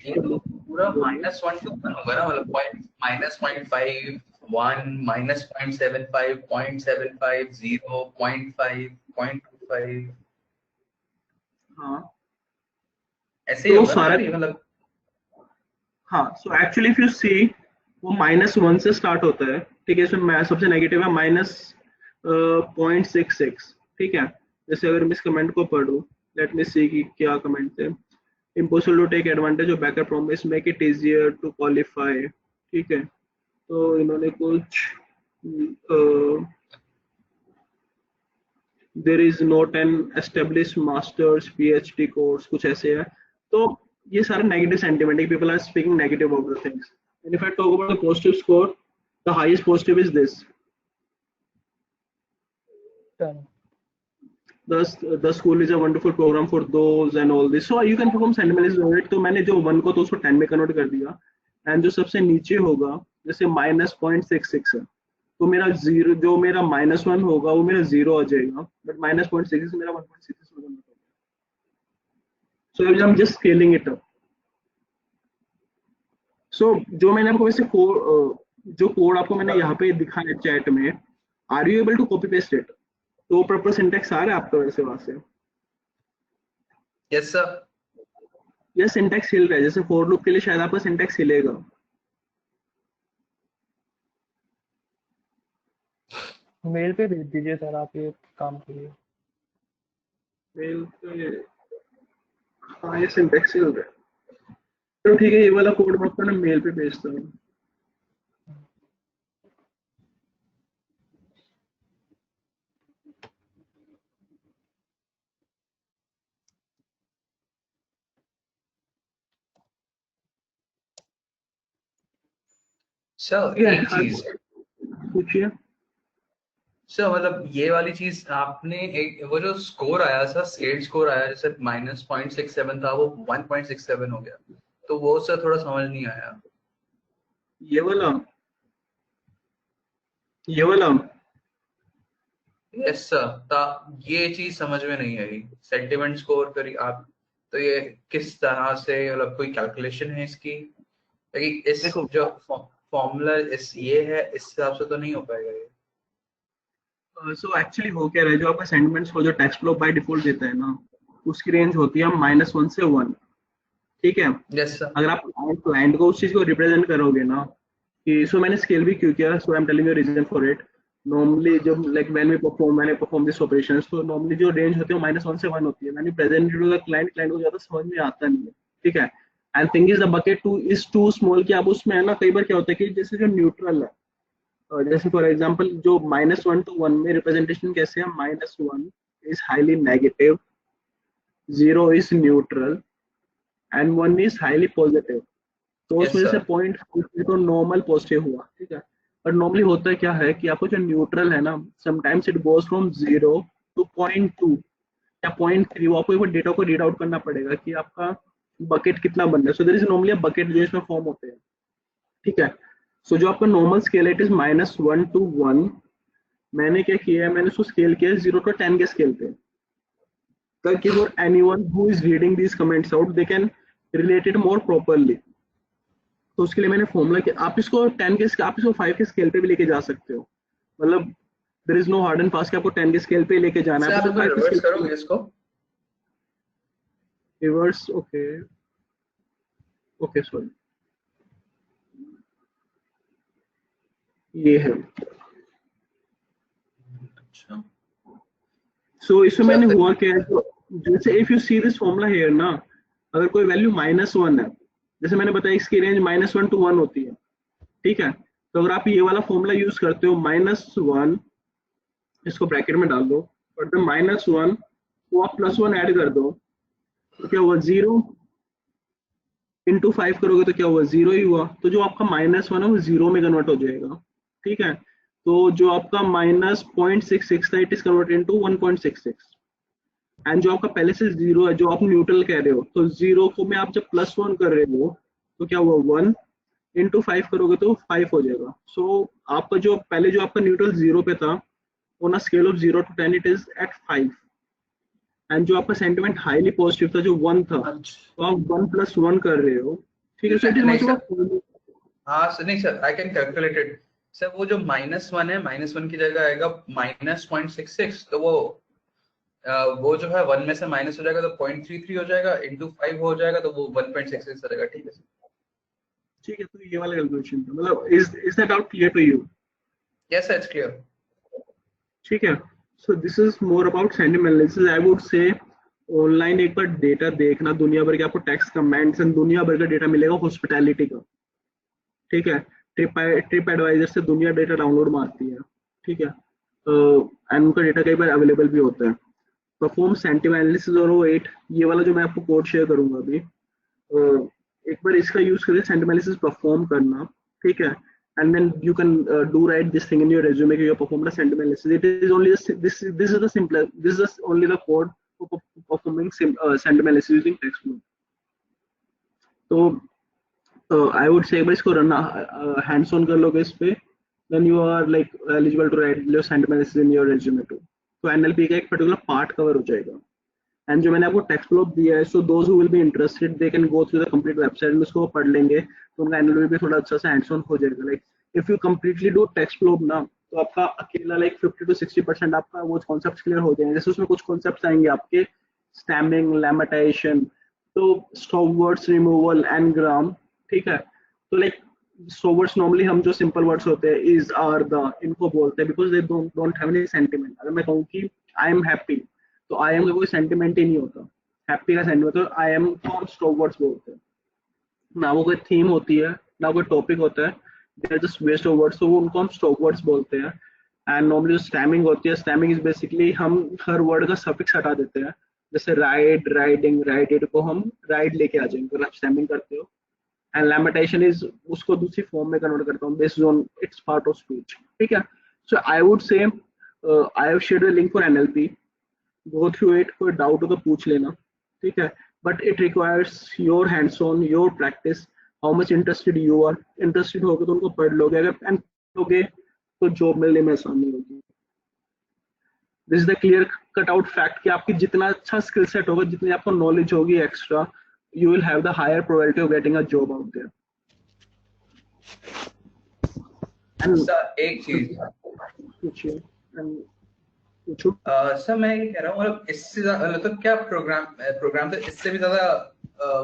पूरा -1 to 1 होगा ना, मतलब -0.5 1 -0.75 0.75 0 0.5 0.25 हाँ, ऐसे ही तो होगा ना सारा, सर, ये मतलब? हाँ, सो एक्चुअली इफ यू सी, वो -1 से स्टार्ट होता है, ठीक है। इसमें सबसे नेगेटिव है -0.66, ठीक है। जैसे अगर मैं इस कमेंट को पढ़ूं, लेट मी सी कि क्या कमेंट है। Impossible to take advantage of backup promise, make it easier to qualify, ठीक है। तो इन्होंने कुछ there is not an established masters PhD course, कुछ ऐसे है। तो ये सारा नेगेटिव सेंटिमेंट है, people are speaking negative about the things. And if I talk about the positive score, the highest positive is this, 10. the school is a wonderful program for those and all this, so you can perform sentiment analysis on it। तो मैंने जो 1 को तो उसको 10 में convert कर दिया, and जो सबसे नीचे होगा, जैसे -0.66 है, तो मेरा जीरो, जो मेरा -1 होगा वो मेरा जीरो आ जाएगा, बट -0.6 मेरा 1.66 में कन्वर्ट होगा। So I am just scaling it up. So जो मैंने आपको वैसे जो कोड आपको मैंने यहाँ पे दिखाया चैट में, are you able to copy paste it? तो प्रॉपर सिंटेक्स आ रहा है आपका वैसे वहां से? Yes sir. ये सिंटेक्स हिल रहा है, जैसे फॉर लूप के लिए शायद आपका सिंटेक्स हिलेगा। मेल पे भेज दीजिए सर आप ये काम के लिए। मेल पे, हाँ ये सिंटेक्स हिल रहा है। तो ठीक है, ये वाला कोड मैं आपको ना मेल पे भेजता हूँ। सर एक चीज पूछिए। सर, मतलब ये वाली चीज आपने एक वो जो स्कोर आया सर, स्केल स्कोर आया जैसे -0.67 था वो 1.67 हो गया, तो वो सर थोड़ा समझ नहीं आया। ये वाला ये वाला यस सर, ये चीज समझ में नहीं आई। सेंटिमेंट स्कोर करी आप, तो ये किस तरह से, मतलब कोई कैलकुलेशन है इसकी? इस देखो, जो फॉर्मूला इस ये है, इस हिसाब से तो नहीं हो पाएगा ये। सो एक्चुअली हो क्या रहा है, जो आपका सेंटिमेंट्स को जो टेक्स्ट फ्लो बाय डिफॉल्ट देता है ना, उसकी रेंज होती है -1 से 1। ठीक है, यस सर। अगर आप क्लाइंट को उस चीज को रिप्रेजेंट करोगे ना, कि सो मैंने स्केल भी क्यों किया, so I am telling you reason for it. Normally जब like when we perform this operations, तो नॉर्मली जो रेंज होती है वो -1 से 1 होती है। मैंने प्रेजेंट टू द क्लाइंट को ज्यादा समझ में आता नहीं है। ठीक है, and thing is the bucket two is too small, कि आप उसमें है ना, कई बार क्या होता है कि जैसे जो न्यूट्रल है, जैसे फॉर एग्जांपल जो -1 to 1 में रिप्रेजेंटेशन कैसे है, -1 is highly negative, 0 is neutral and 1 is highly positive. तो उस यस वजह से सर। पॉइंट तो नॉर्मल पॉजिटिव हुआ। ठीक है, पर नॉर्मली होता है क्या है कि आपको जो न्यूट्रल है ना, sometimes it goes from 0 to 0.2 या 0.3, वो आपको एक बार डेटा को रीड आउट करना पड़ेगा कि आपका बकेट कितना बन रहा है। So there is normally a bucket जो इसमें फॉर्म होते हैं। ठीक है, सो जो आपका normal scale it is -1 to 1। मैंने क्या किया है, मैंने उसको स्केल किया 0 to 10 के स्केल पे, ताकि for anyone who is reading these comments out they can relate it more properly. तो उसके लिए मैंने फॉर्मूला किया। आप इसको 10 के, आप इसको 5 के स्केल पे भी लेके जा सकते हो, मतलब there is no hard and fast कि आपको 10 के स्केल पे लेके जाना सर है, आप तो एक बार 5 के रिवर्स स्केल पे करोगे इसको? रिवर्स। ओके ओके, सॉरी, ये है। अच्छा सो इसमें मैंने सर। हुआ क्या है, जैसे if you see this formula here ना, अगर कोई वैल्यू -1 है, जैसे मैंने बताया इसकी रेंज -1 to 1 होती है। ठीक है, तो अगर आप ये वाला फॉर्मूला यूज करते हो -1, इसको ब्रैकेट में डाल दो, और द -1 को आप +1 ऐड कर दो, तो क्या हुआ, 0 इंटू 5 करोगे तो क्या हुआ, 0 ही हुआ। तो जो आपका -1 है वो 0 में कन्वर्ट हो जाएगा। ठीक है, तो जो आपका -0.66 था, it is convert into 1.66। And जो आपका पहले से 0 है, जो आप न्यूट्रल कह रहे हो, तो 0 को में आप जब +1 कर रहे हो तो क्या हुआ, 1 इंटू 5 करोगे तो 5 हो जाएगा। सो आपका जो पहले जो आपका न्यूट्रल 0 पे था, on a scale of 0 to 10 it is at 5। And जो आपका सेंटिमेंट हाईली पॉजिटिव था, जो 1 था, अच्छा तो आप 1 + 1 कर रहे हो। ठीक है, सो इट इज नहीं मच सर, ऑफ। हाँ सर, नहीं sir, I can calculate it. Sir वो जो -1 है, -1 की जगह आएगा -0.66, तो वो जो है 1 में से माइनस हो जाएगा तो 0.33 हो जाएगा, इंटू 5 हो जाएगा तो वो 1.66 रहेगा। ठीक है सर। ठीक है, तो ये वाला कैलकुलेशन था, मतलब is that out clear to you? Yes sir, it's clear. ठीक है, so this is more about sentiment analysis. I would say online एक बार डेटा देखना, दुनिया भर के आपको टेक्स्ट कमेंट्स एंड दुनिया भर का डेटा मिलेगा हॉस्पिटैलिटी का। ठीक है, ट्रिप एडवाइजर से दुनिया डेटा डाउनलोड मारती है। ठीक है, एंड उनका डेटा कई बार अवेलेबल भी होता है। परफॉर्म सेंटिमेंट एनालिसिस और 8, ये वाला जो मैं आपको कोड शेयर करूंगा अभी, एक बार इसका यूज करके सेंटिमेंट एनालिसिस परफॉर्म करना। ठीक है, and then you can do write this thing in your resume कि you performed a sentiment analysis. It is only this is the simple, this is only the code for performing sentiment analysis using TextFlow. तो आई would से एक बार इसको run hands on कर लोगे इस पे, then you are like eligible to write your sentiment in your resume too. तो NLP का एक पर्टिकुलर पार्ट कवर हो जाएगा. एंड जो मैंने आपको टेक्स्ट फ्लो दिया है, so those who will be interested they can go through the complete website में उसको पढ़ लेंगे, तो उनका एनएलपी भी थोड़ा अच्छा सा हैंड्स ऑन हो जाएगा. Like if you completely do text flow ना, तो आपका अकेला लाइक 50 to 60% आपका वो कॉन्सेप्ट्स क्लियर हो जाएंगे. जैसे उसमें कुछ कॉन्सेप्ट्स आएंगे आपके स्टैमिंग, लैमेटाइजेशन, तो स्टॉप वर्ड्स रिमूवल, एनग्राम. ठीक है, तो लाइक स्टॉप वर्ड्स नॉर्मली हम जो सिंपल वर्ड्स होते हैं इज, आर, द, इनको बोलते हैं because they don't have any sentiment. अगर मैं कहूँ कि आई एम हैप्पी, तो आई एम का कोई सेंटिमेंट ही नहीं होता. हैप्पी का सेंटिमेंट तो आई एम को हम स्टॉप वर्ड्स बोलते हैं. ना वो कोई थीम होती है, ना कोई टॉपिक होता है, they are just waste of words, तो वो उनको हम स्टॉप वर्ड्स बोलते हैं. एंड नॉर्मली जो स्टैमिंग होती है, स्टैमिंग इज बेसिकली हम हर वर्ड का सफिक्स हटा देते हैं. जैसे राइड, राइडिंग, राइडेड को हम राइड लेके आ जाएंगे अगर आप स्टैमिंग करते हो. एंड लैमेटाइजेशन इज उसको दूसरी फॉर्म में कन्वर्ट करता हूँ based on its part of speech. ठीक है, so I would say I have shared the link for NLP. Go through it, कोई डाउट हो तो पूछ लेना. ठीक है, but it requires your hands on, your practice, how much interested you are. Interested होगे तो उनको पढ़ लोगे, अगर एंड लोगे तो जॉब मिलने में आसानी होगी. This is the clear cut out fact कि आपकी जितना अच्छा स्किल सेट होगा, जितनी आपको नॉलेज होगी extra, you will have the higher probability of getting a job out there. And एक चीज पूछो. सर मैं ये कह रहा हूँ, मतलब इससे मतलब क्या प्रोग्राम तो इससे भी ज्यादा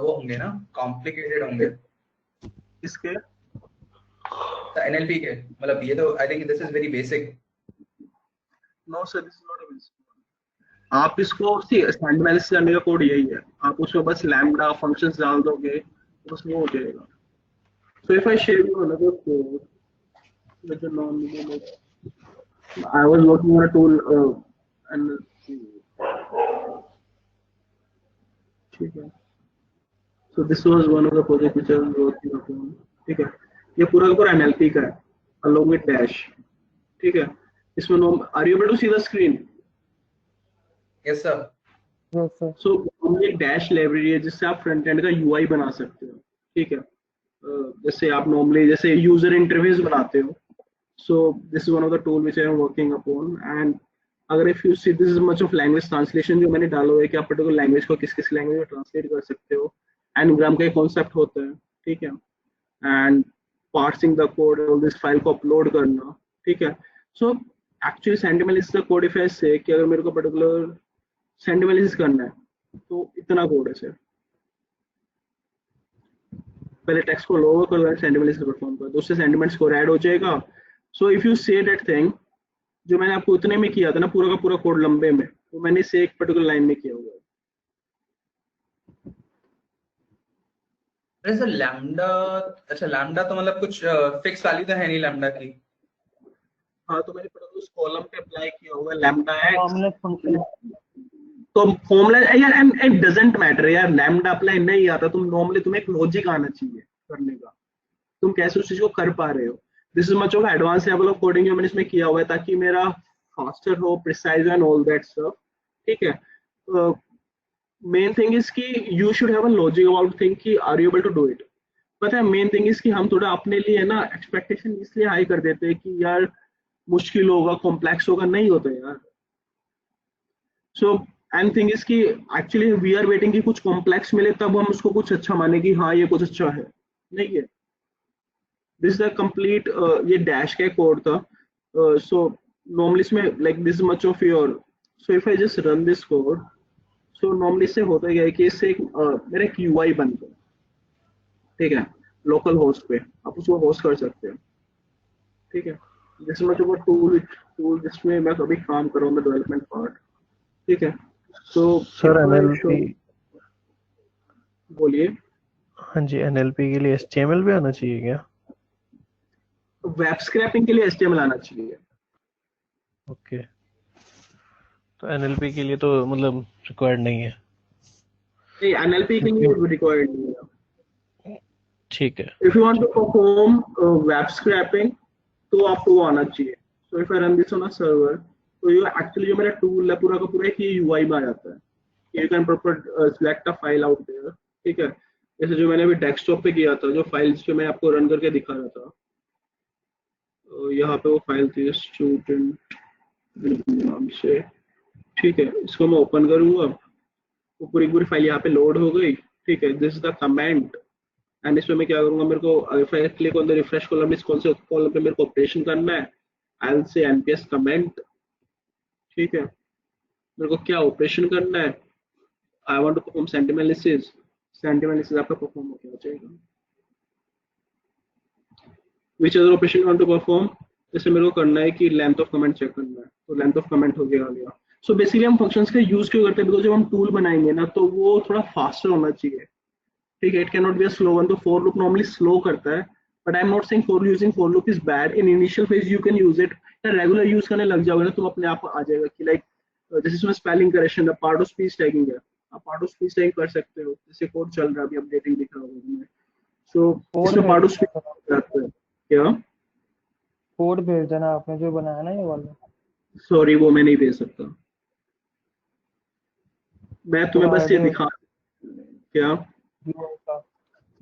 वो होंगे ना, कॉम्प्लिकेटेड होंगे इसके एनएलपी के. मतलब ये तो I think this is very basic. No sir, this is not a basic. आप इसको स्टैंडर्ड एनालिसिस करने का कोड यही है, आप उसमें बस लैम्डा फंक्शंस डाल दोगे तो उसमें हो जाएगा. सो if I share you another code with the non-linear, I was working on a tool and ठीक है, so this was one of the project which I was working on. ठीक है, ये पूरा का पूरा NLP का है along with dash. ठीक है, इसमें are you able to see the screen? Yes sir. Yes sir. So ये डैश लाइब्रेरी है जिससे आप फ्रंट एंड का यूआई बना सकते हो. ठीक है, जैसे आप नॉर्मली जैसे यूजर इंटरफेस बनाते हो, so this is one of the tool which I am working upon. And अगर if you see this is much of language translation जो मैंने डाला हुआ है कि आप पर्टिकुलर लैंग्वेज को किस किस लैंग्वेज में ट्रांसलेट कर सकते हो. एनग्राम का एक कॉन्सेप्ट होता है. ठीक है, and parsing the code, all this file को अपलोड करना. ठीक है, सो एक्चुअली सेंटिमेंट एनालिसिस का कोड इफ आई से कि अगर मेरे को पर्टिकुलर सेंटिमेंट एनालिसिस करना है तो इतना कोड है सर. पहले टेक्स्ट को लोअर कर सेंटिमेंट एनालिसिस परफॉर्म कर, तो उससे सेंटिमेंट स्कोर ऐड हो जाएगा. So if you say that thing जो मैंने आपको इतने में किया था ना, पूरा का पूरा कोड लंबे में, तो मैंने इसे एक पर्टिकुलर लाइन में किया हुआ है. अरे सर लैम्डा, अच्छा लैम्डा तो मतलब कुछ फिक्स वैल्यू तो है नहीं लैम्डा की. हाँ, तो मैंने पर्टिकुलर उस कॉलम पे अप्लाई किया हुआ है लैम्डा एक्स. फॉर्मूला फंक्शन तो फॉर्मूला यार, एंड इट डजंट मैटर यार, लैम्डा अप्लाई नहीं आता, तुम नॉर्मली तुम्हें एक लॉजिक आना चाहिए करने का, तुम कैसे उस चीज को कर पा रहे हो. This is much of advance level of coding जो मैंने इसमें किया हुआ है ताकि मेरा फास्टर हो, precise and all that stuff. ठीक है, मेन थिंग इज कि you should have a logic about thing कि are you able to do it. पता है मेन थिंग इज कि हम थोड़ा अपने लिए ना एक्सपेक्टेशन इसलिए हाई कर देते हैं कि यार मुश्किल होगा, कॉम्प्लेक्स होगा. नहीं होता यार. सो एंड थिंग इज कि एक्चुअली वी आर वेटिंग कि कुछ कॉम्प्लेक्स मिले तब हम उसको कुछ अच्छा माने कि हाँ ये कुछ अच्छा है. नहीं है. दिस इज द कंप्लीट ये डैश का कोड था. सो नॉर्मली इसमें like this much of your, so if I just run this code, so normally इससे होता क्या है कि इससे एक मेरा एक यूआई बनता है. ठीक है, लोकल होस्ट पे आप उसको होस्ट कर सकते हो. ठीक है, दिस मच ऑफ टूल जिसमें मैं कभी काम कर रहा हूँ डेवलपमेंट पार्ट. ठीक है, तो सर एनएलपी, बोलिए. हाँ जी, एनएलपी के लिए एचटीएमएल भी आना चाहिए क्या? वेब स्क्रैपिंग के लिए HTML आना चाहिए. ओके, तो एनएलपी के लिए तो मतलब रिक्वायर्ड नहीं है. नहीं, NLP के लिए रिक्वायर्ड नहीं है. ठीक है. If you want to perform web scraping तो आपको वो आना चाहिए. So if I run this on a server, तो ये एक्चुअली जो मेरा टूल है पूरा का पूरा एक यूआई में आ जाता है. You can proper select a file out there. ठीक है, जैसे जो मैंने अभी डेस्कटॉप पे किया था, जो फाइल्स जो मैं आपको रन करके दिखा रहा था, यहाँ पे वो फाइल थी स्टूडेंट नाम से, ठीक है। इसको मैं ओपन करूंगा, वो पूरी पूरी फाइल यहाँ पे लोड हो गई, ठीक है। This is the comment, and इसमें मैं क्या करूंगा, मेरे को if I click on the refresh column, इस कौन से कॉलम पे मेरे को ऑपरेशन करना है, I will say nps comment, ठीक है। मेरे को क्या ऑपरेशन करना है, I want to perform sentiment analysis, sentiment analysis आपका परफॉर्म हो क्या जाएगा, which other operation want to perform, जैसे मेरे को करना है कि लेंथ ऑफ कमेंट चेक करना है, तो लेंथ ऑफ कमेंट हो गया। सो बेसिकली हम फंक्शंस का यूज क्यों करते हैं, बिकॉज जब हम टूल बनाएंगे ना तो वो थोड़ा फास्टर होना चाहिए, ठीक है। It can not be a slow one, तो फॉर लूप नॉर्मली स्लो करता है, but I am not saying for using for loop is bad in initial phase, you can use it, regular use करने लग जाओगे ना तुम अपने आप आ जाएगा कि लाइक जैसे इसमें स्पेलिंग करेक्शन है, पार्ट ऑफ स्पीच टैगिंग है, आप पार्ट ऑफ स्पीच टैगिंग कर सकते हो, जैसे कोड चल रहा है अभी अपडेटिंग दिख रहा होगा तुम्हें, सो कोड इसमें पार्ट ऑफ भेज स्पीच जाता है क्या, कोड भेज देना आपने जो बनाया ना ये वाला, सॉरी वो मैं नहीं भेज सकता, मैं तुम्हें थोड़ा बस ये आइडिया दिखा क्या, यूआई का,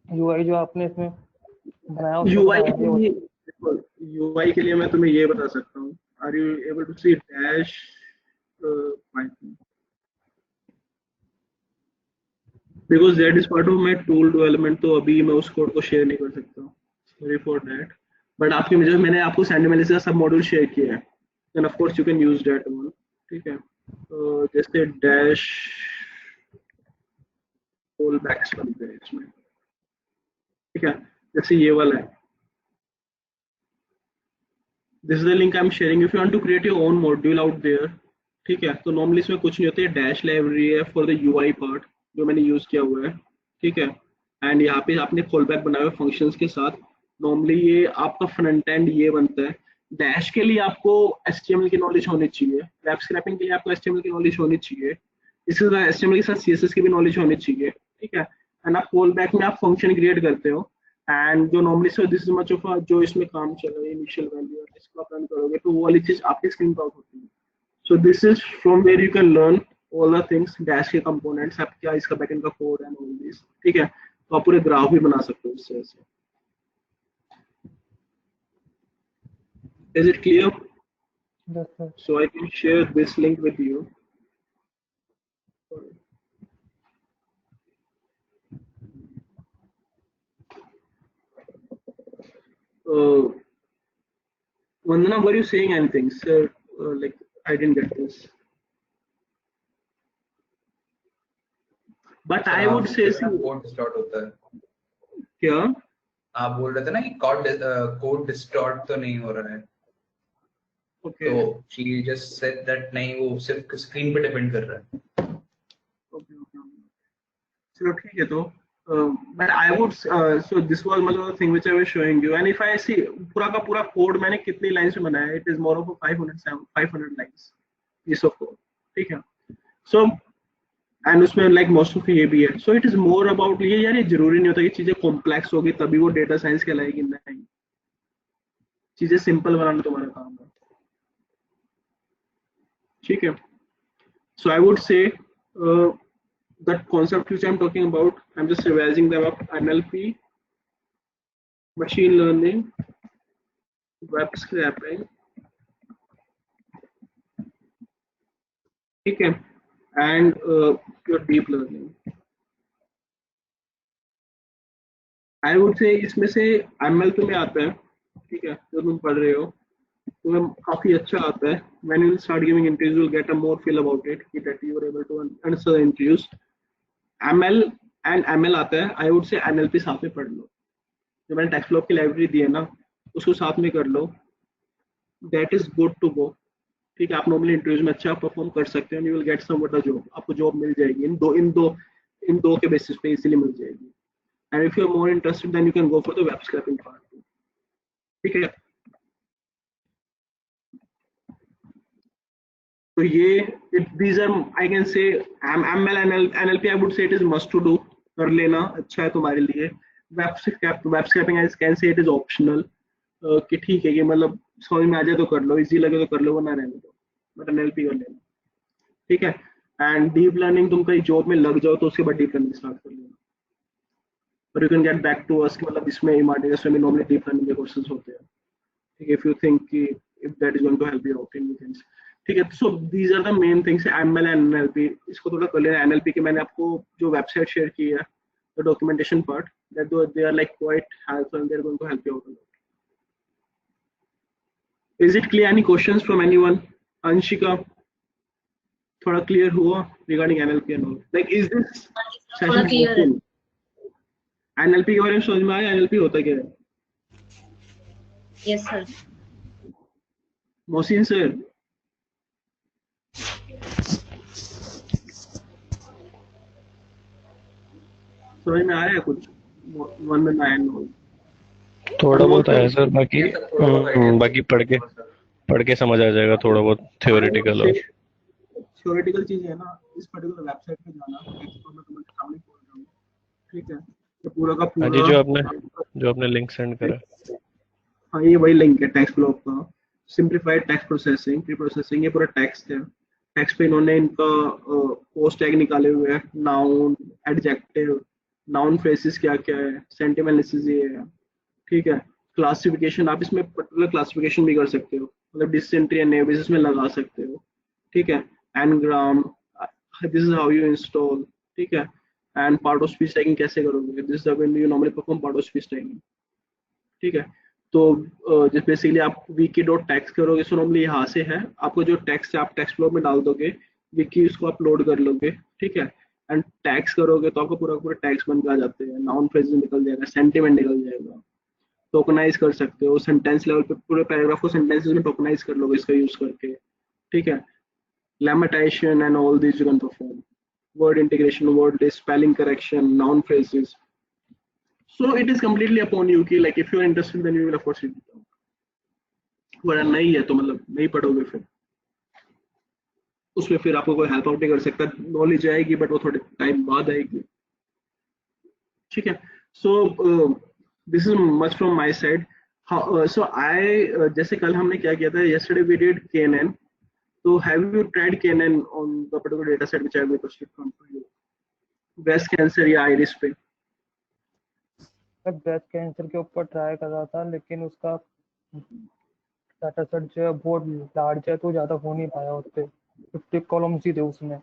यूआई जो आपने इसमें बनाया उसका थोड़ा यूआई के आइडिया लिए, यूआई के लिए मैं तुम्हें ये बता सकता हूँ, are you able to see dash python, because that is part of my tool development, तो अभी मैं उस कोड को शेयर नहीं कर सकता, सॉरी फॉर दैट, बट आपकी मुझे मैंने आपको सैंडमेलिसिस का सब मॉड्यूल शेयर किया है, then of course you can use that one, ठीक है। जैसे डैश होल बैक्स बनते हैं इसमें, ठीक है, जैसे ये वाला है, this is the link I am sharing, if you want to create your own module out there, ठीक है। तो नॉर्मली इसमें कुछ नहीं होता है, डैश लाइब्रेरी है फॉर द यूआई पार्ट जो मैंने यूज किया हुआ है, ठीक है। एंड यहाँ पे आपने कॉल बैक बनाए हुए फंक्शंस के साथ, नॉर्मली ये आपका फ्रंट एंड ये बनता है। डैश के लिए आपको HTML की नॉलेज होनी चाहिए, वेब स्क्रैपिंग के लिए आपको HTML की नॉलेज होनी चाहिए, इसके साथ HTML के साथ CSS की भी नॉलेज होनी चाहिए, ठीक है। एंड आप कॉल बैक में आप फंक्शन क्रिएट करते हो, एंड जो normally so this is much of जो इसमें काम चल रहा है इनिशियल वैल्यू, इसको आप रन करोगे तो वो वाली चीज आपकी स्क्रीन पर आउट होती है। So this is from where you can learn all the things, dash के components, आप क्या इसका backend का code and all this, ठीक है। तो आप पूरे ग्राफ भी बना सकते हो इससे ऐसे। Is it clear? है। So I can share this link with you. Vandana, were you saying anything, sir? Like I didn't get this. But I would say code distort होता है, क्या, आप बोल रहे थे ना कि कोड डिस्टॉर्ट तो नहीं हो रहा है, okay, तो शी जस्ट सेड दैट नहीं, वो सिर्फ स्क्रीन पे डिपेंड कर रहा है। okay. चलो ठीक है, तो but I would so this was मतलब the thing which I was showing you, and if I see पूरा का पूरा कोड मैंने कितनी लाइंस में बनाया है, it is more of a 500 lines piece of code, ठीक है। so and उसमें like most of ये भी है, so it is more about ये यार, ये जरूरी नहीं होता कि चीजें कॉम्प्लेक्स होगी तभी वो डेटा साइंस कहलाएगी, नहीं, चीजें सिंपल बनाना तुम्हारा काम है, ठीक है। so I would say that concept which I'm talking about, I'm just revising them up: NLP, machine learning, web scraping, ठीक है, and your deep learning. I would say इसमें से ML तुम्हें आता है, ठीक है, जो तुम पढ़ रहे हो तुम्हें काफी अच्छा आता है। When you start giving interviews, you'll get a more feel about it, that you are able to answer the interviews. ML and ML आता है, I would say NLP साथ में पढ़ लो, जो मैंने टेक्स्टफ्लो की लाइब्रेरी दी है ना उसको साथ में कर लो, that is good to go, ठीक है। आप नॉर्मली इंटरव्यूज में अच्छा परफॉर्म कर सकते हैं, you will get somewhat a job, आपको जॉब मिल जाएगी, इन दो के बेसिस पे इजीली मिल जाएगी। And if you are more interested then you can go for the web scraping part, ठीक है। तो ये these are I can say ML NLP I would say it is must to do, कर लेना अच्छा है तुम्हारे लिए। Web scrapping I can say it is optional, कि ठीक है कि मतलब समझ में आ जाए तो कर लो, इजी लगे तो कर लो, वरना रहने दो, बट NLP कर लेना, ठीक है। एंड डीप लर्निंग तुम कहीं जॉब में लग जाओ तो उसके बाद डीप लर्निंग स्टार्ट कर लेना, और you can get back to us कि मतलब इसमें इमार्टिकस में नॉर्मली डीप लर्निंग के कोर्सेज होते हैं, ठीक if you think if that is going to help you out in things. ठीक है, so these are the main things. ML and NLP, इसको थोड़ा कर लेना. NLP के मैंने आपको जो वेबसाइट शेयर की है, the documentation part, that they are like quite helpful and they're going to help you out a lot. Is it clear? Any questions from anyone? Anshika, थोड़ा clear हुआ regarding NLP and all? Like, is this session helpful? NLP के बारे में समझ में आया? NLP होता क्या है? Yes, sir. मोहसिन सर, समझ में आ रहा है कुछ? वन में नाइन हो. थोड़ा बहुत है सर, बाकी पढ़ के समझ आ जाएगा थोड़ा बहुत थियोरेटिकल. और थियोरेटिकल चीज है ना, इस पर्टिकुलर वेबसाइट पे जाना, एक्सप्लोर में तुम्हारे सामने खोल रहा हूं, ठीक है? तो पूरा का पूरा जो आपने लिंक सेंड करा. हाँ, ये वही लिंक है टेक्स्ट ब्लॉक का. Simplified text processing, pre processing, ये पूरा टेक्स्ट है. टेक्स्ट पे इन्होंने इनका पोस्ट टैग निकाले हुए हैं, नाउन, एडजेक्टिव, नाउन फ्रेजेस क्या क्या है, सेंटिमेंट एनालिसिस ये है, ठीक है? क्लासिफिकेशन, आप इसमें पर्टिकुलर क्लासिफिकेशन भी कर सकते हो, मतलब डिसेंट्री एंड नेव बेसिस में लगा सकते हो, ठीक है? Ngram, this is how you install, ठीक है? And part of speech tagging कैसे करोगे, this is when you normally perform part of speech tagging, ठीक है? तो जिस बेसिकली आप विकी डॉट टेक्स्ट करोगे, सो नॉर्मली यहाँ से है, आपको जो टेक्स्ट है आप टेक्स्ट ब्लॉक में डाल दोगे, विकी उसको अपलोड कर लोगे, ठीक है? एंड टैग्स करोगे तो आपको पूरा टैग्स बन के आ जाते हैं, नाउन फ्रेजेस निकल जाएगा, सेंटिमेंट निकल जाएगा, टोकनाइज कर सकते हो, सेंटेंस लेवल पे पूरे पैराग्राफ को सेंटेंसेस में टोकनाइज कर लोगे इसका यूज करके, ठीक है? Lemmatisation and all this you can perform, word integration, word list, spelling correction, noun phrases. So it is completely upon you कि like if you are interested then you will of course read it. वरना नहीं है तो मतलब नहीं पढ़ोगे, फिर उसमें फिर आपको कोई हेल्प आउट नहीं कर सकता. नॉलेज आएगी बट वो थोड़े टाइम बाद आएगी, ठीक है? So this is much from my side. So I जैसे कल हमने क्या किया था, yesterday we did KNN. So have you tried KNN on the particular data set which I have requested from you? Breast cancer या iris पे? मैं breast cancer के ऊपर ट्राई कर रहा था, लेकिन उसका डाटा सेट जो है बहुत लार्ज है, तो ज़्यादा हो नहीं पाया. उस पर 50 कॉलम्स ही थे उसमें.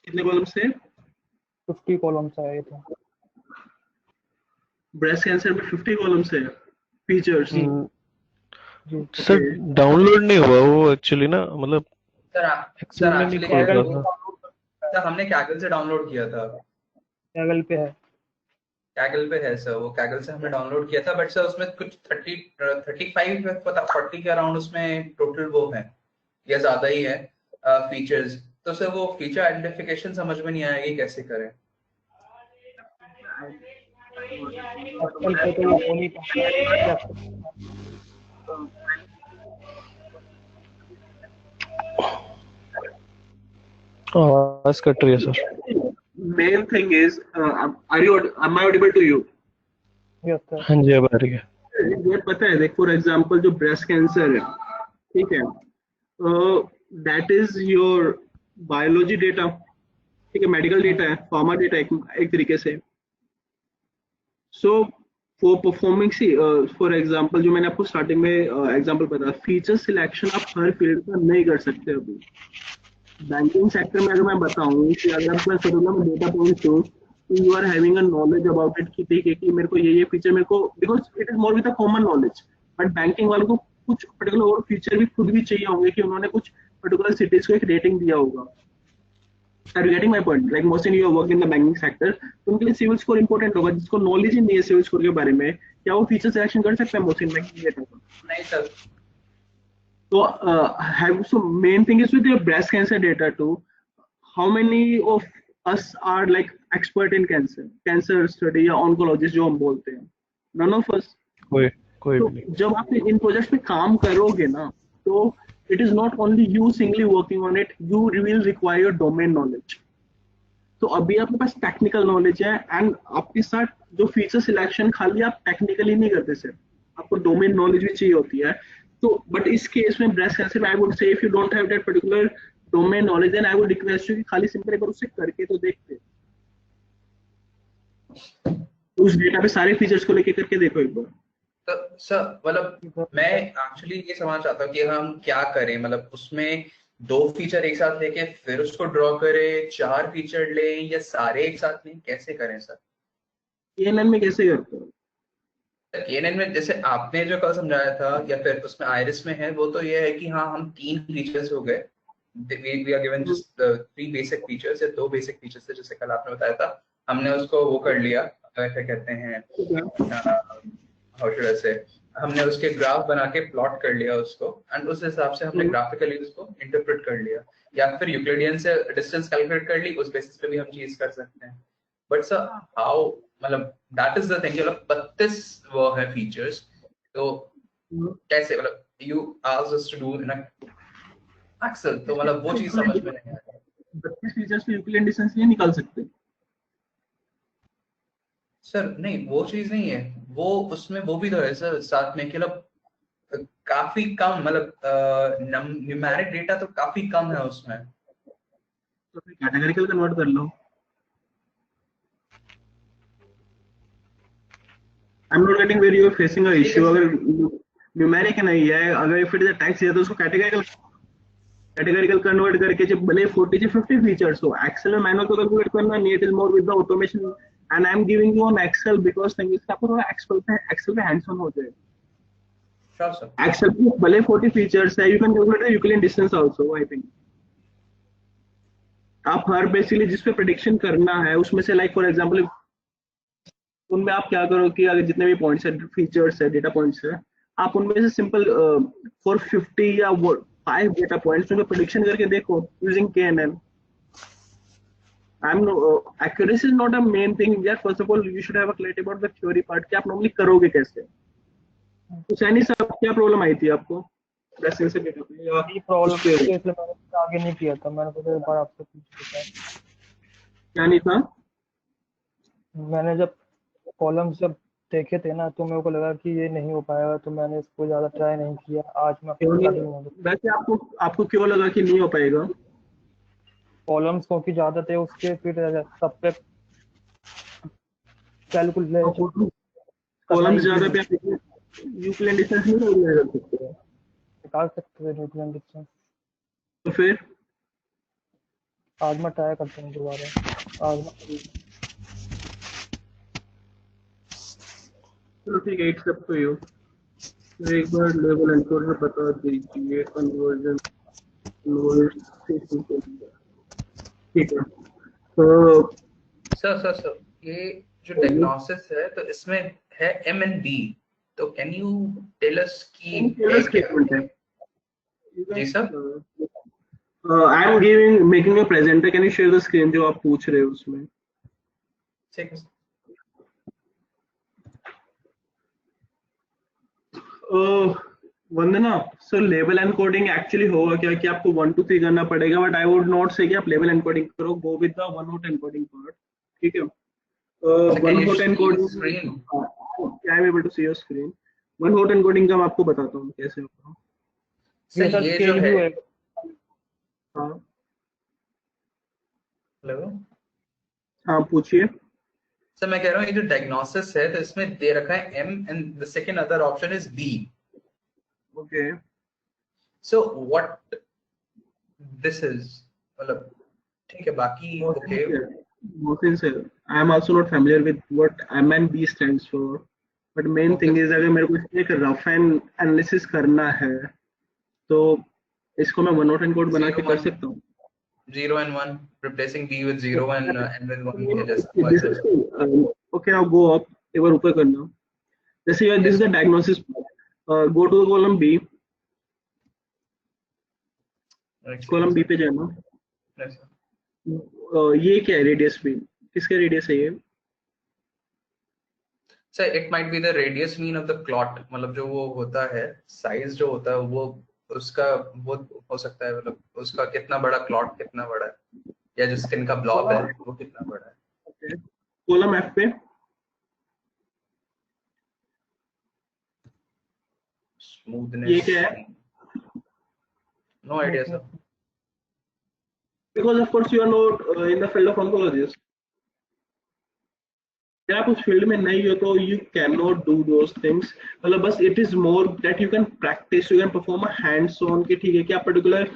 कितने कॉलम्स थे? 50 कॉलम्स आए थे. ब्रेस्ट कैंसर में 50 कॉलम्स है फीचर्स. सर डाउनलोड नहीं हुआ वो एक्चुअली ना, मतलब सर हमने कैगल से डाउनलोड किया था. कैगल पे है, कैगल पे है सर, वो कैगल से हमने डाउनलोड किया था. बट सर उसमें कुछ 35 पता 40 के अराउंड उसमें टोटल वो है या ज्यादा ही है फीचर्स. तो सर वो फीचर आइडेंटिफिकेशन समझ में नहीं आएगी कैसे करें. तो वो हो नहीं पाया. आवाज कट रही है sir. Main thing is, am I audible to you? Yes, sir. हाँ जी, अब आ रही है. ये पता है, देख फॉर एग्जांपल जो ब्रेस्ट कैंसर है, ठीक है, that is your biology data, ठीक है, मेडिकल डेटा है, फार्मा डेटा एक तरीके से. So for performing see for example जो मैंने आपको स्टार्टिंग में एग्जांपल बताया, फीचर सिलेक्शन आप हर फील्ड का नहीं कर सकते. अभी बैंकिंग सेक्टर में अगर मैं बताऊं कि अगर मैं पर्टिकुलर डेटा पॉइंट हूं, तो you are having a knowledge about it कि ठीक है कि मेरे को ये फीचर मेरे को, because it is more with a common knowledge. But banking वालों को कुछ पर्टिकुलर और फीचर भी खुद भी चाहिए होंगे कि उन्होंने कुछ पर्टिकुलर सिटीज को एक रेटिंग दिया होगा. Are you getting my point? Like most in your work in the banking sector, तो उनके लिए सिविल स्कोर इंपॉर्टेंट होगा. जिसको नॉलेज ही नहीं है सिविल स्कोर के बारे में, क्या वो फीचर सिलेक्शन कर सकता है मोस्ट इन बैंकिंग डेटा को? नहीं sir. So main thing is with your breast cancer data too. How many of us are like expert in cancer study या oncologist जो हम बोलते हैं? None of us. कोई तो भी नहीं. जब आप इन प्रोजेक्ट्स पे काम करोगे ना, तो it is not only you singly working on it, you will require domain knowledge. तो अभी आपके पास टेक्निकल नॉलेज है एंड आपके साथ जो फीचर सिलेक्शन खाली आप टेक्निकली नहीं करते सर, आपको डोमेन नॉलेज भी चाहिए होती है. तो बट इस केस में ब्रेस्ट कैंसर में I would say if you don't have that particular domain knowledge then I would request you कि खाली सिंपल एक बार उससे करके तो देखते, उस डेटा पे सारे फीचर्स को लेके करके देखो एक बार. तो सर मतलब मैं एक्चुअली ये समझना चाहता हूँ कि हम क्या करें, मतलब उसमें 2 फीचर एक साथ लेके फिर उसको ड्रॉ करें, 4 फीचर लें, या सारे एक साथ लें, कैसे करें सर? KNN में कैसे करते हो? केएनएन में जैसे आपने जो कल समझाया था या फिर उसमें आयरिस में है, वो तो ये है कि हाँ हम 3 फीचर्स हो गए, we are given just 3 basic features या 2 बेसिक फीचर्स थे जैसे कल आपने बताया था, हमने उसको वो कर लिया, क्या कहते हैं, हाउ शुड आई से, हमने उसके ग्राफ बना के प्लॉट कर लिया उसको, एंड उस हिसाब से हमने ग्राफिकली उसको इंटरप्रेट कर लिया, या फिर यूक्लिडियन से डिस्टेंस कैलकुलेट कर ली, उस बेसिस पे भी हम चीज कर सकते हैं। बट सर हाउ, मतलब दैट इज द थिंग, मतलब 32 वो है फीचर्स, तो कैसे, मतलब you asked us to do in excel, तो मतलब वो चीज समझ में नहीं आ रही। 32 फीचर्स पे यूक्लिडियन डिस्टेंस नहीं निकाल सकते? सर नहीं वो चीज नहीं है, वो उसमें वो भी तो है सर साथ में कि मतलब काफी कम, मतलब न्यूमेरिक डेटा तो काफी कम है उसमें। तो फिर कैटेगरिकल कन्वर्ट कर लो। I am not getting where you are facing a ठीक है इश्यू। सर। अगर न्यूमेरिक नहीं है, अगर if it is a text है तो उसको कैटेगरिकल कन्वर्ट करके, जब भले 40 से 50 फीचर्स हो, एक्सेल में मैनुअल तो कैलकुलेट करना नहीं, it is more with the automation. And I am giving you on excel because thing is आपको थोड़ा एक्सेल पे हैंड्स ऑन हो जाए। Sure sir. एक्सेल पे भले 40 फीचर्स है, you can calculate the Euclidean distance also. I think आप हर basically जिस पे प्रेडिक्शन करना है उसमें से, लाइक फॉर एग्जांपल, उनमें आप क्या करो कि अगर जितने भी पॉइंट्स है, फीचर्स है, डेटा पॉइंट्स है, आप उनमें से सिंपल फॉर 50 या 5 डेटा पॉइंट्स उनका प्रेडिक्शन करके देखो using KNN। I'm no, accuracy is not a main thing. Yeah, first of all, you should have a clarity about the theory part कि आप normally करोगे कैसे। तो सैनी साहब क्या प्रॉब्लम आई थी आपको रेसिंग से डेटा पे या ये प्रॉब्लम उस पे? इसलिए मैंने आगे नहीं किया था, मैंने सोचा एक बार आपसे पूछ लेता है। क्या नहीं था? मैंने जब कॉलम्स जब देखे थे ना, तो मेरे को लगा कि ये नहीं हो पाएगा, तो मैंने इसको ज़्यादा ट्राई नहीं किया। आज मैं क्यों कर नहीं? लूँगा वैसे आपको आपको क्यों लगा कि नहीं हो पाएगा? कॉलम्स, क्योंकि ज़्यादा थे उसके, फिर सब पे कैलकुलेशन करना कॉलम्स ईजी ज्यादा नहीं। पे आप यूक्लिडियन डिस्टेंस नहीं कैलकुलेट कर सकते हो। निकाल सकते थे न्यूक्लियन डिस्टेंस। तो फिर आज मैं ट्राई करता हूँ दोबारा। आज मैं चलो ठीक है, इट्स अप टू यू। एक बार लेवल एनकोडर बता दीजिए कन्वर्जन। ठीक है, तो सर ये जो डायग्नोसिस है तो इसमें है M and B, तो कैन यू टेल अस कि है क्या? स्टेटमेंट है। जी sir. I am giving making a presenter, can you share the screen जो आप पूछ रहे हो उसमें? ठीक है। Vandana sir, level encoding actually होगा क्या कि आपको 1 to 3 करना पड़ेगा, बट आई वुड नॉट से कि आप लेवल एनकोडिंग करो, go with the one hot encoding part. ठीक है, So can one you hot see the encoding, screen? I am able to see your screen. One hot encoding का मैं आपको बताता हूँ कैसे होगा। ये सर सर ये जो स्केल है, व्यू है। हाँ हेलो हाँ, पूछिए। सर, मैं कह रहा हूँ ये जो डायग्नोसिस है तो इसमें दे रखा है M and the second other option is B. Okay, So what this is, मतलब ठीक है, बाकी okay. Mohsin sir, I am also not familiar with what M and B stands for, but main okay thing is अगर मेरे को इसमें एक rough and analysis करना है तो इसको मैं वन नोट एनकोड बना के कर 0 1 सकता हूँ। 0 and 1 replacing B with 0 and N with 1, या जैसा वैसे सर। ओके, नाउ गो अप, एक बार ऊपर करना। जैसे this yes is the sir. Diagnosis, go to the column B. Column B पे जाना। ये क्या है रेडियस बी? किसका रेडियस है ये? Sir it might be the radius mean of the clot, मतलब जो वो होता है साइज जो होता है वो उसका वो हो सकता है, मतलब उसका कितना बड़ा क्लॉट कितना बड़ा है, या जो स्किन का ब्लॉब है वो कितना बड़ा है। कॉलम एफ पे ये स्मूथनेस, क्या है? No idea sir. Because of course you are not in the field of oncologist. अगर आप उस फील्ड में नहीं हो तो you can not do those things. मतलब बस it is more that you can practice, you can perform a hands on कि ठीक है क्या पर्टिकुलर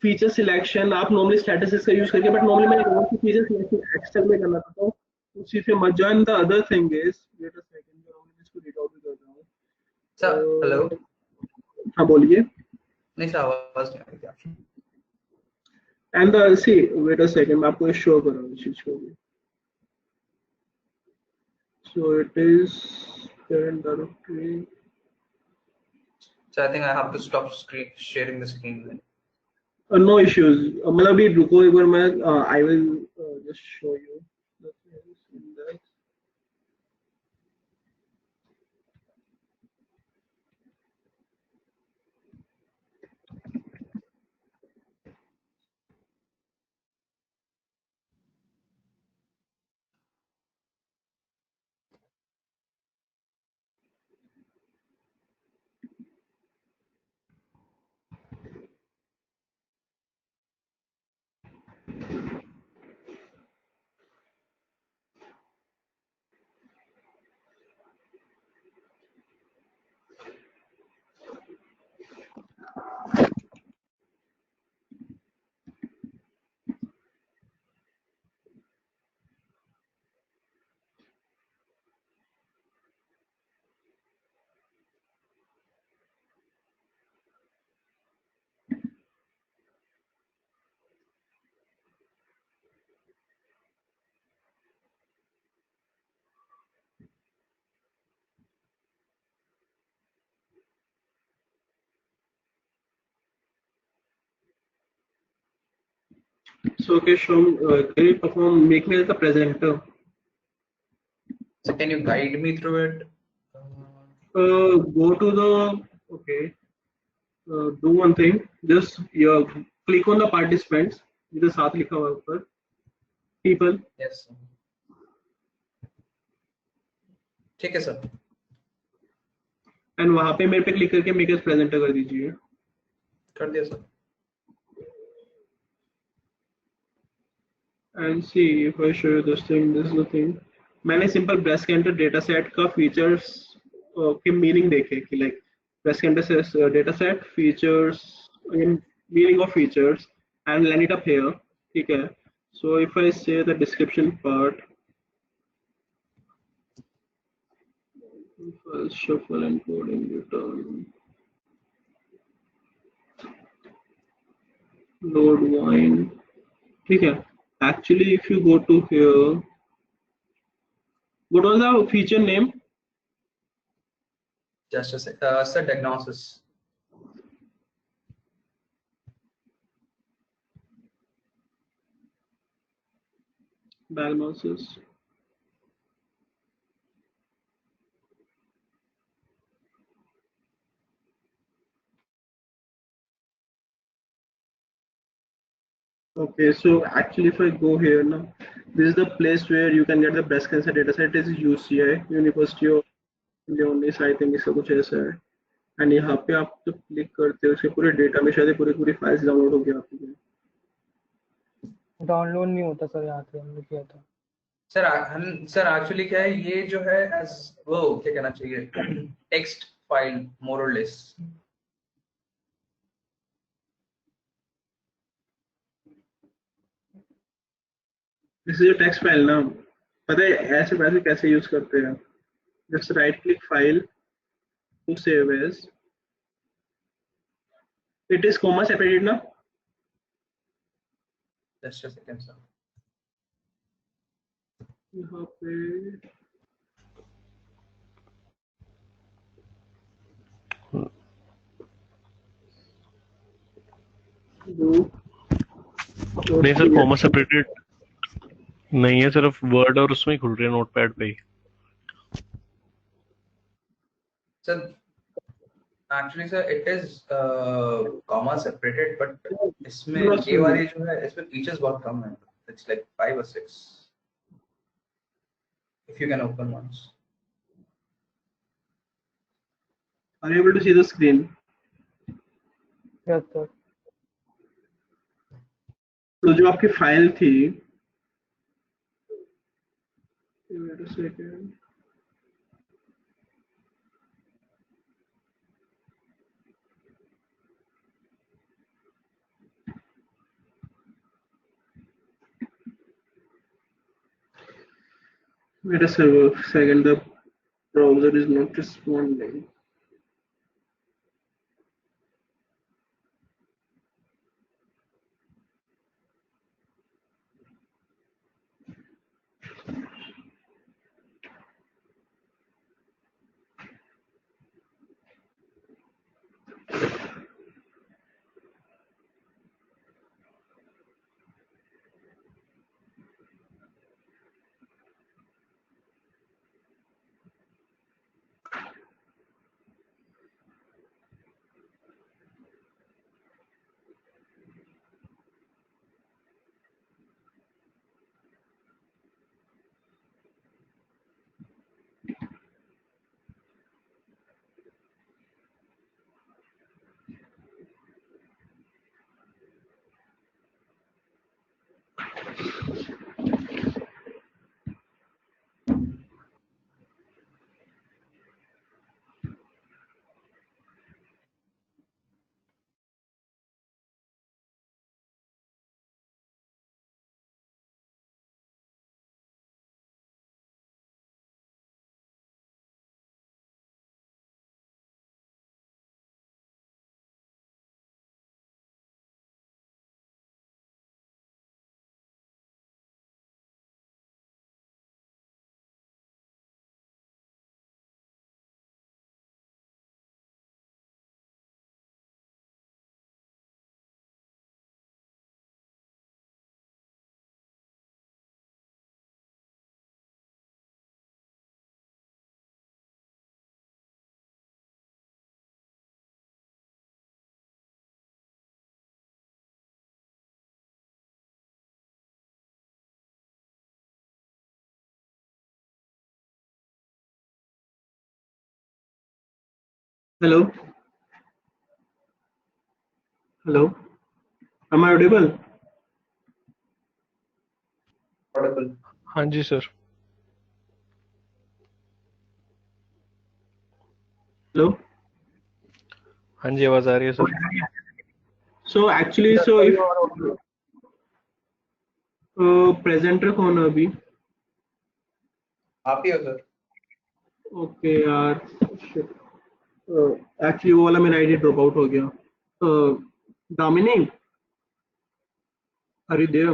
फीचर सिलेक्शन आप नॉर्मली स्टैटिस्टिक्स का यूज करके, बट नॉर्मली मैं कौन सी फीचर सिलेक्शन एक्सेल में करना चाहता हूँ उसी से मत जान। The other thing is wait a second, मैं इसको रीड आउट भी कर रहा सर हेलो। हूँ। हाँ बोलिए। नहीं सर, आवाज नहीं आ रही थी। And see wait a second, मैं आपको शो कर रहा हूँ इस चीज को भी। सो it is parent directory. So I think I have to stop sharing the screen then. No issues, मतलब अभी रुको एक बार, मैं I will just show you the things in that. So okay, Shom, can you perform, make me as a presenter? So can you guide me through it? Go to the, okay, do one thing, just click on the participants, जिधर साथ लिखा हुआ है ऊपर, people, Yes sir. ठीक है sir. And वहां पे मेरे पे क्लिक करके मेक एस प्रेजेंटर कर दीजिए। कर दिया sir. And see if I show you this thing, this is the thing. मैंने simple breast cancer data set का फीचर्स के मीनिंग देखे कि like breast cancer data set features, meaning of features and line it up here, ठीक है। So if I say the description part, shuffle encoding return load wine, ठीक है। Actually if you go to here, what was the feature name? Just a sec. Sir, diagnosis. Diagnosis, okay. So actually if I go here now, this is the place where you can get the breast cancer data set, is UCI, University of Leonis, I think इसका कुछ ऐसा है। And यहाँ पे आप जब click करते हो इसके पूरे डेटा में शायद पूरी पूरी फाइल्स डाउनलोड हो गया आपकी। डाउनलोड नहीं होता सर, यहाँ से हमने किया था। सर हम सर एक्चुअली क्या है, ये जो है एज वो क्या कहना चाहिए, टेक्स्ट फाइल मोर और less. This is text file ना, पता है ऐसे वैसे कैसे यूज करते हैं? Just right click file to save as, it is comma separated ना। Just a second sir. यहाँ पे नहीं सर, कॉमा सेपरेटेड नहीं है, सिर्फ वर्ड और उसमें ही खुल रही है नोटपैड पे ही। Sir actually sir it is comma separated, but इसमें ये वाली जो है इसमें फीचर्स बहुत कम है। It's like 5 or 6 if you can open once. Are you able to see the screen? Yes sir. तो जो आपकी फाइल थी Wait a second. Wait a second. The browser is not responding. Hello, hello. Am I audible? Audible. हाँ जी sir. Hello. हाँ जी, आवाज आ रही है sir. So actually, so if presenter कौन है अभी? आप ही हो सर। ओके यार, shit. एक्चुअली वो वाला मेरा आईडी ड्रॉप आउट हो गया। दामिनी, अरे देव,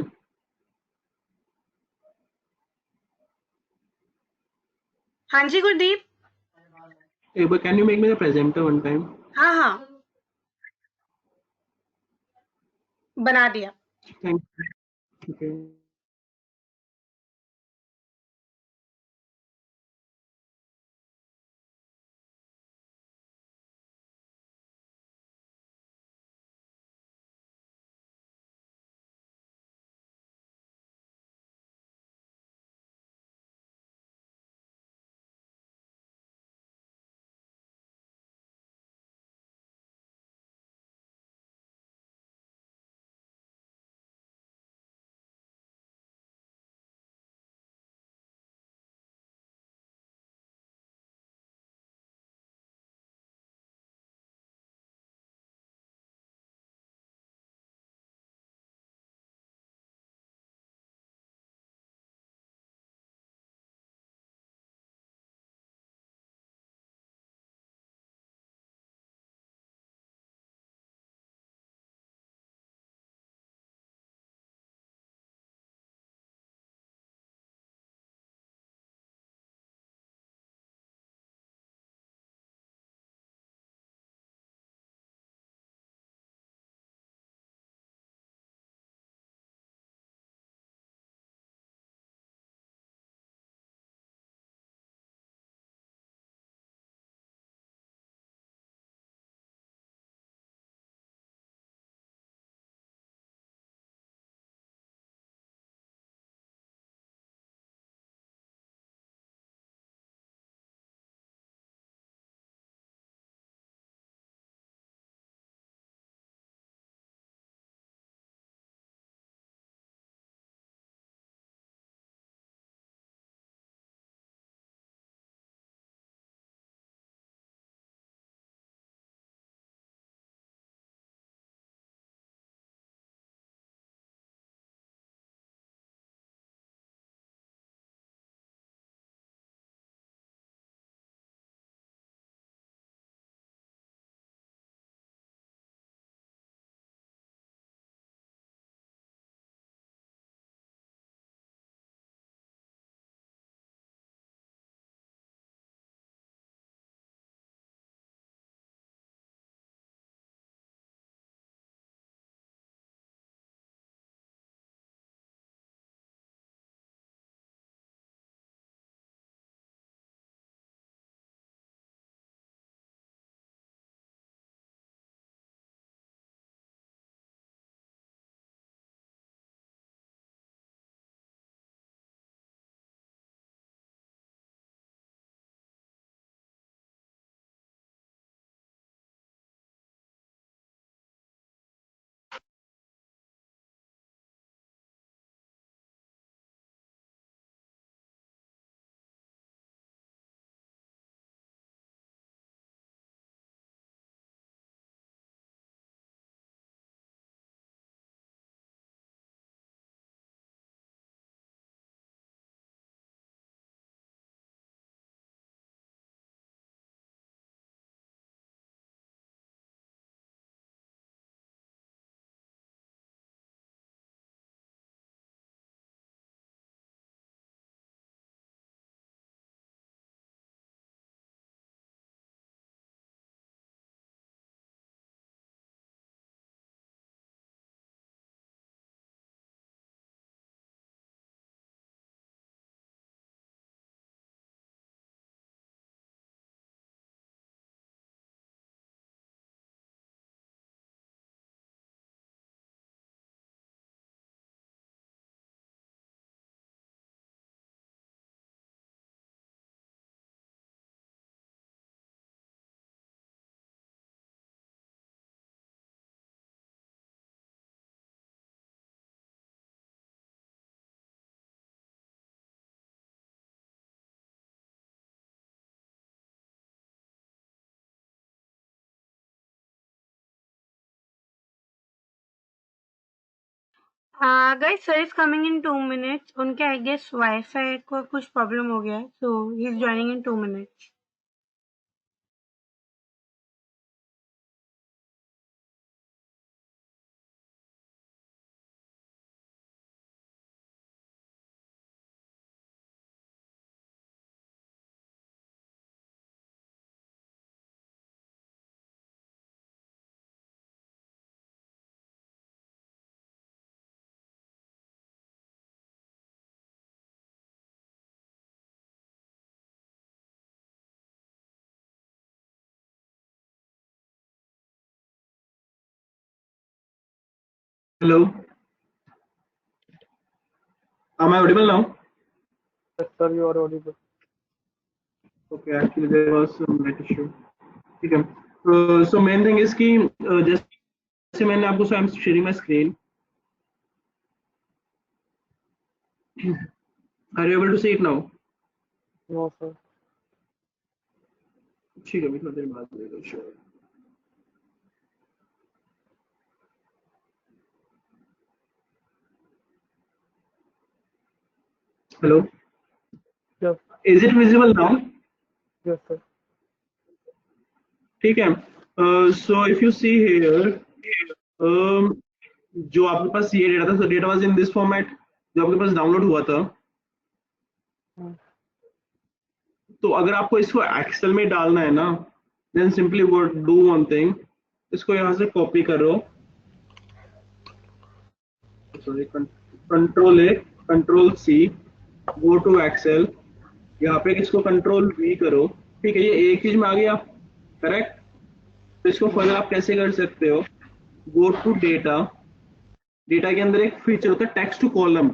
हाँ जी गुरदीप। एक बार can you make me the presenter one time? हाँ हाँ, बना दिया। Thank you. Okay. Guys, sir is coming in 2 minutes. उनके I guess Wi-Fi को कुछ problem हो गया है, so he's joining in 2 minutes. Hello, am I audible now? Yes, sir, you are audible. Okay, actually there was some net issue. ठीक है. So main thing is कि जैसे मैंने आपको, so I'm sharing my screen. Are you able to see it now? No, sir. ठीक है, मैं थोड़ी देर बाद देगा sure. Hello, Yes, is it visible now? yes, sir. ठीक है. So if you see here, जो आपके पास ये डेटा था, so data was in this format, जो आपके पास डाउनलोड हुआ था. Hmm. तो अगर आपको इसको एक्सेल में डालना है ना, देन सिंपली वो डू वन थिंग, इसको यहाँ से कॉपी करो, sorry control A, control C, go to excel, यहाँ पे इसको कंट्रोल वी करो. ठीक है, ये एक चीज में आ गया, करेक्ट. तो इसको फर्दर आप कैसे कर सकते हो, गो टू डेटा, डेटा के अंदर एक फीचर होता है text to column,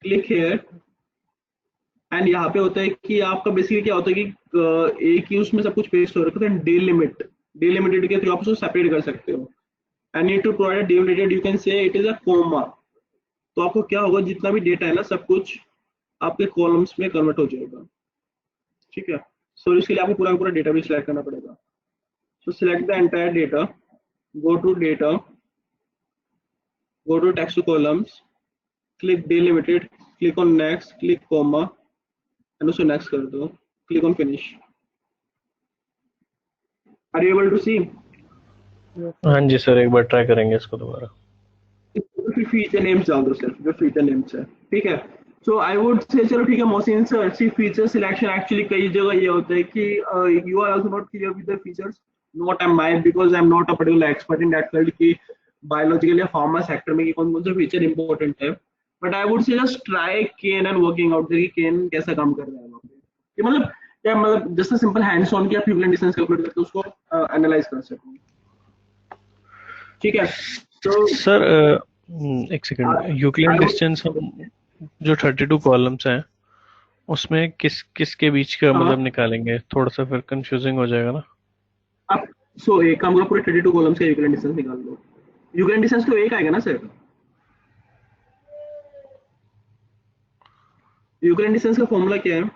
click here, and यहाँ पे होता है कि आपका बेसिकली क्या होता है कि एक ही उसमें सब कुछ पेस्ट हो रखा है. डिलिमिटेड के थ्रू आप उसको सेपरेट कर सकते हो. And need to provide delimited, you can say it is a comma. तो आपको क्या होगा, जितना भी डेटा है ना, सब कुछ आपके कॉलम्स में कन्वर्ट हो जाएगा. ठीक है. सो इसके लिए आपको पूरा पूरा डेटा भी सिलेक्ट करना पड़ेगा. So select the entire data, data, go to text to columns, click delimited, click on next, click comma, and उसको नेक्स्ट कर दो, click on finish. Are you able to see? Yes, हाँ जी sir, एक बार try करेंगे इसको दोबारा. फिर feature names डाल दो सिर्फ, जो फीचर नेम्स है. ठीक है. सो आई वुड से, चलो ठीक है Mohsin sir, see feature selection actually कई जगह ये होता है कि you are also not clear with the features. Not am I, because I am not a particular expert in that field की बायोलॉजिकल या फार्मा सेक्टर में कौन कौन से फीचर इंपॉर्टेंट है. But I would say just try KNN and working out कि KNN कैसा काम कर रहा है वहाँ पे. कि मतलब क्या, मतलब just a simple hands on की आप यूक्लिड डिस्टेंस कैलकुलेट करके उसको एनालाइज कर सको. ठीक है. तो सर एक सेकंड, यूक्लिड डिस्टेंस हम जो 32 कॉलम्स हैं उसमें किस किस के बीच का मतलब निकालेंगे, थोड़ा सा फिर कंफ्यूजिंग हो जाएगा ना. आप सो एक काम करो, पूरे 32 कॉलम्स का यूक्लिड डिस्टेंस निकाल दो. यूक्लिड डिस्टेंस तो एक आएगा ना सर. यूक्लिड डिस्टेंस का फॉर्मूला क्या है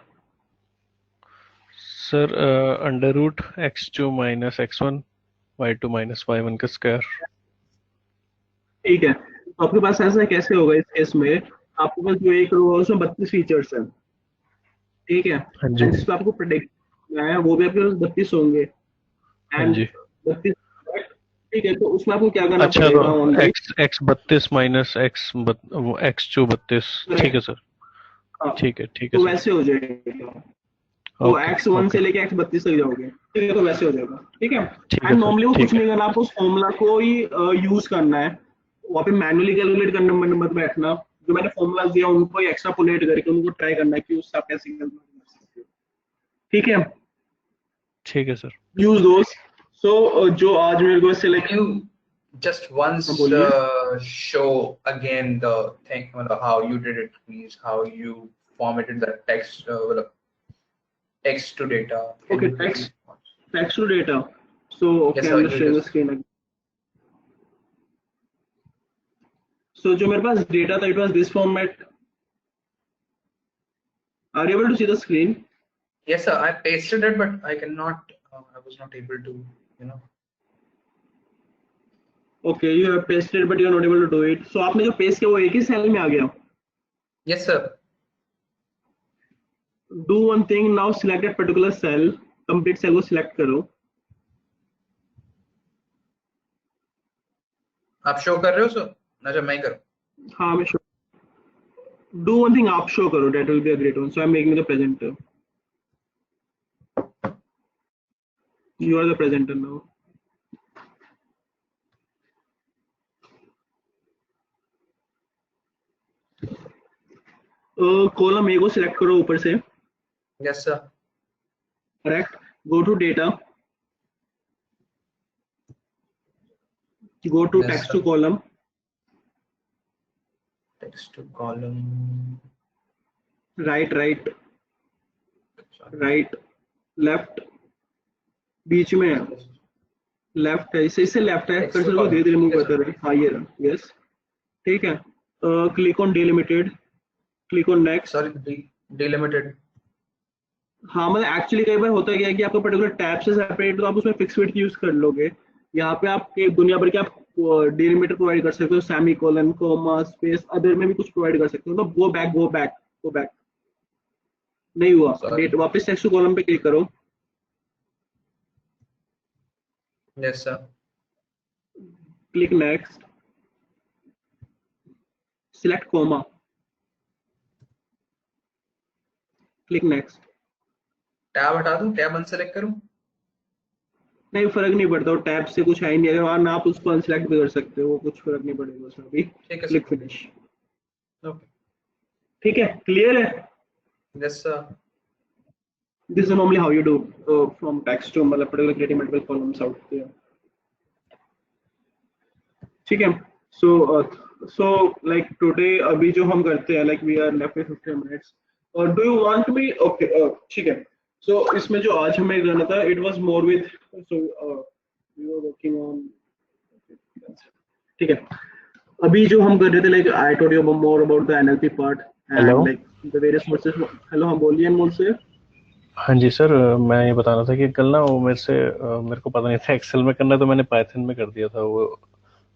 sir under root x2 minus x1 y2 minus y1 का स्क्वायर. ठीक है. तो आपके पास ऐसा कैसे होगा इस केस में, आपके पास जो एक रो है उसमें 32 फीचर्स हैं. ठीक है. हाँ जी. एंड जिसको आपको प्रेडिक्ट करना है वो भी आपके पास 32 होंगे. हाँ एंड जी. 32. ठीक है. तो उसमें आपको क्या करना अच्छा, पड़ेगा, तो ओनली x 32 माइनस x2 32. ठीक है सर. ठीक है तो सर. वैसे हो जाएगा. तो ओके x1 ओके. से लेके x32 तक जाओगे. ठीक है, तो वैसे हो जाएगा. ठीक है. ठीक है एंड सर. नॉर्मली वो ठीक कुछ है. नहीं करना, आपको उस फॉर्मूला को ही यूज करना है. वहाँ पे मैन्युअली कैलकुलेट करने में मत बैठना. जो मैंने फॉर्मूला दिया उनको एक्स्ट्रापोलेट करके उनको ट्राई करना है कि उससे आप कैसे कैलकुलेट कर सकते हो. ठीक है. ठीक है सर. यूज दोस. सो जो आज मेरे को select, Can you just once बोलिए. show again the thing, how you did it, please, how you formatted the text, text to data. Can Okay, you please? text to data. So okay, Yes, sir, I'm just you sharing the just. screen again. So जो मेरे पास data था, it was this format. Are you able to see the screen? Yes, sir. I pasted it, but I cannot. I was not able to, you know. Okay, you have pasted but you are not able to do it. So आपने जो paste किया वो एक ही cell में आ गया. Yes sir. Do one thing now. Select that particular cell. Complete cell को select करो. आप शो कर रहे हो सर? अच्छा मैं ही करूँ. हाँ मैं show. Do one thing आप show करो. That will be a great one. So I'm making the presenter. You are the presenter now. Column A को सिलेक्ट करो ऊपर से. Yes sir. Correct. Go to data. Go to Yes, text sir. To column. Text to column. Right right right left. बीच में left है. इसे left है. Text cursor to को धीरे धीरे column. मूव Yes, करते रहे. हाँ ये रहा. यस ठीक है. Click on delimited. Click on next. sorry, delimited. हाँ मतलब एक्चुअली कई बार होता है क्या है कि आपका पर्टिकुलर टैब से सेपरेट तो आप उसमें फिक्स विड्थ यूज कर लोगे. यहाँ पे आप दुनिया भर के आप डिलिमिटर प्रोवाइड कर सकते हो. Semicolon comma space other में भी कुछ प्रोवाइड कर सकते हो. तो go back go back go back. नहीं हुआ. Sorry. डेट वापस टेक्स्ट टू कॉलम पे क्लिक करो. Yes sir. Click next. Select comma. Click next. Tab हटा दूं? टैब अनसेलेक्ट करूं? नहीं फर्क नहीं पड़ता. वो टैब से कुछ है ही नहीं. अगर वहाँ आप उसको अनसेलेक्ट भी कर सकते हो. वो कुछ फर्क नहीं पड़ेगा उसमें भी. ठीक है क्लिक सर. फिनिश. Okay. ठीक है. क्लियर है. Yes sir. This is normally how you do from text to मतलब particular creating multiple columns out there. ठीक है. So like today अभी जो हम करते हैं like we are left with 15 minutes. Do you want to be okay? ठीक है. So इसमें जो आज हमें करना था it was more with so we were working on. ठीक है. अभी जो हम कर रहे थे like I told you more about the NLP part and Hello? like the various sources. Hello हाँ बोलिए अनमोल से. हाँ जी सर, मैं ये बताना था कि कल ना वो मेरे को पता नहीं था एक्सेल में करना, तो मैंने पाइथन में कर दिया था वो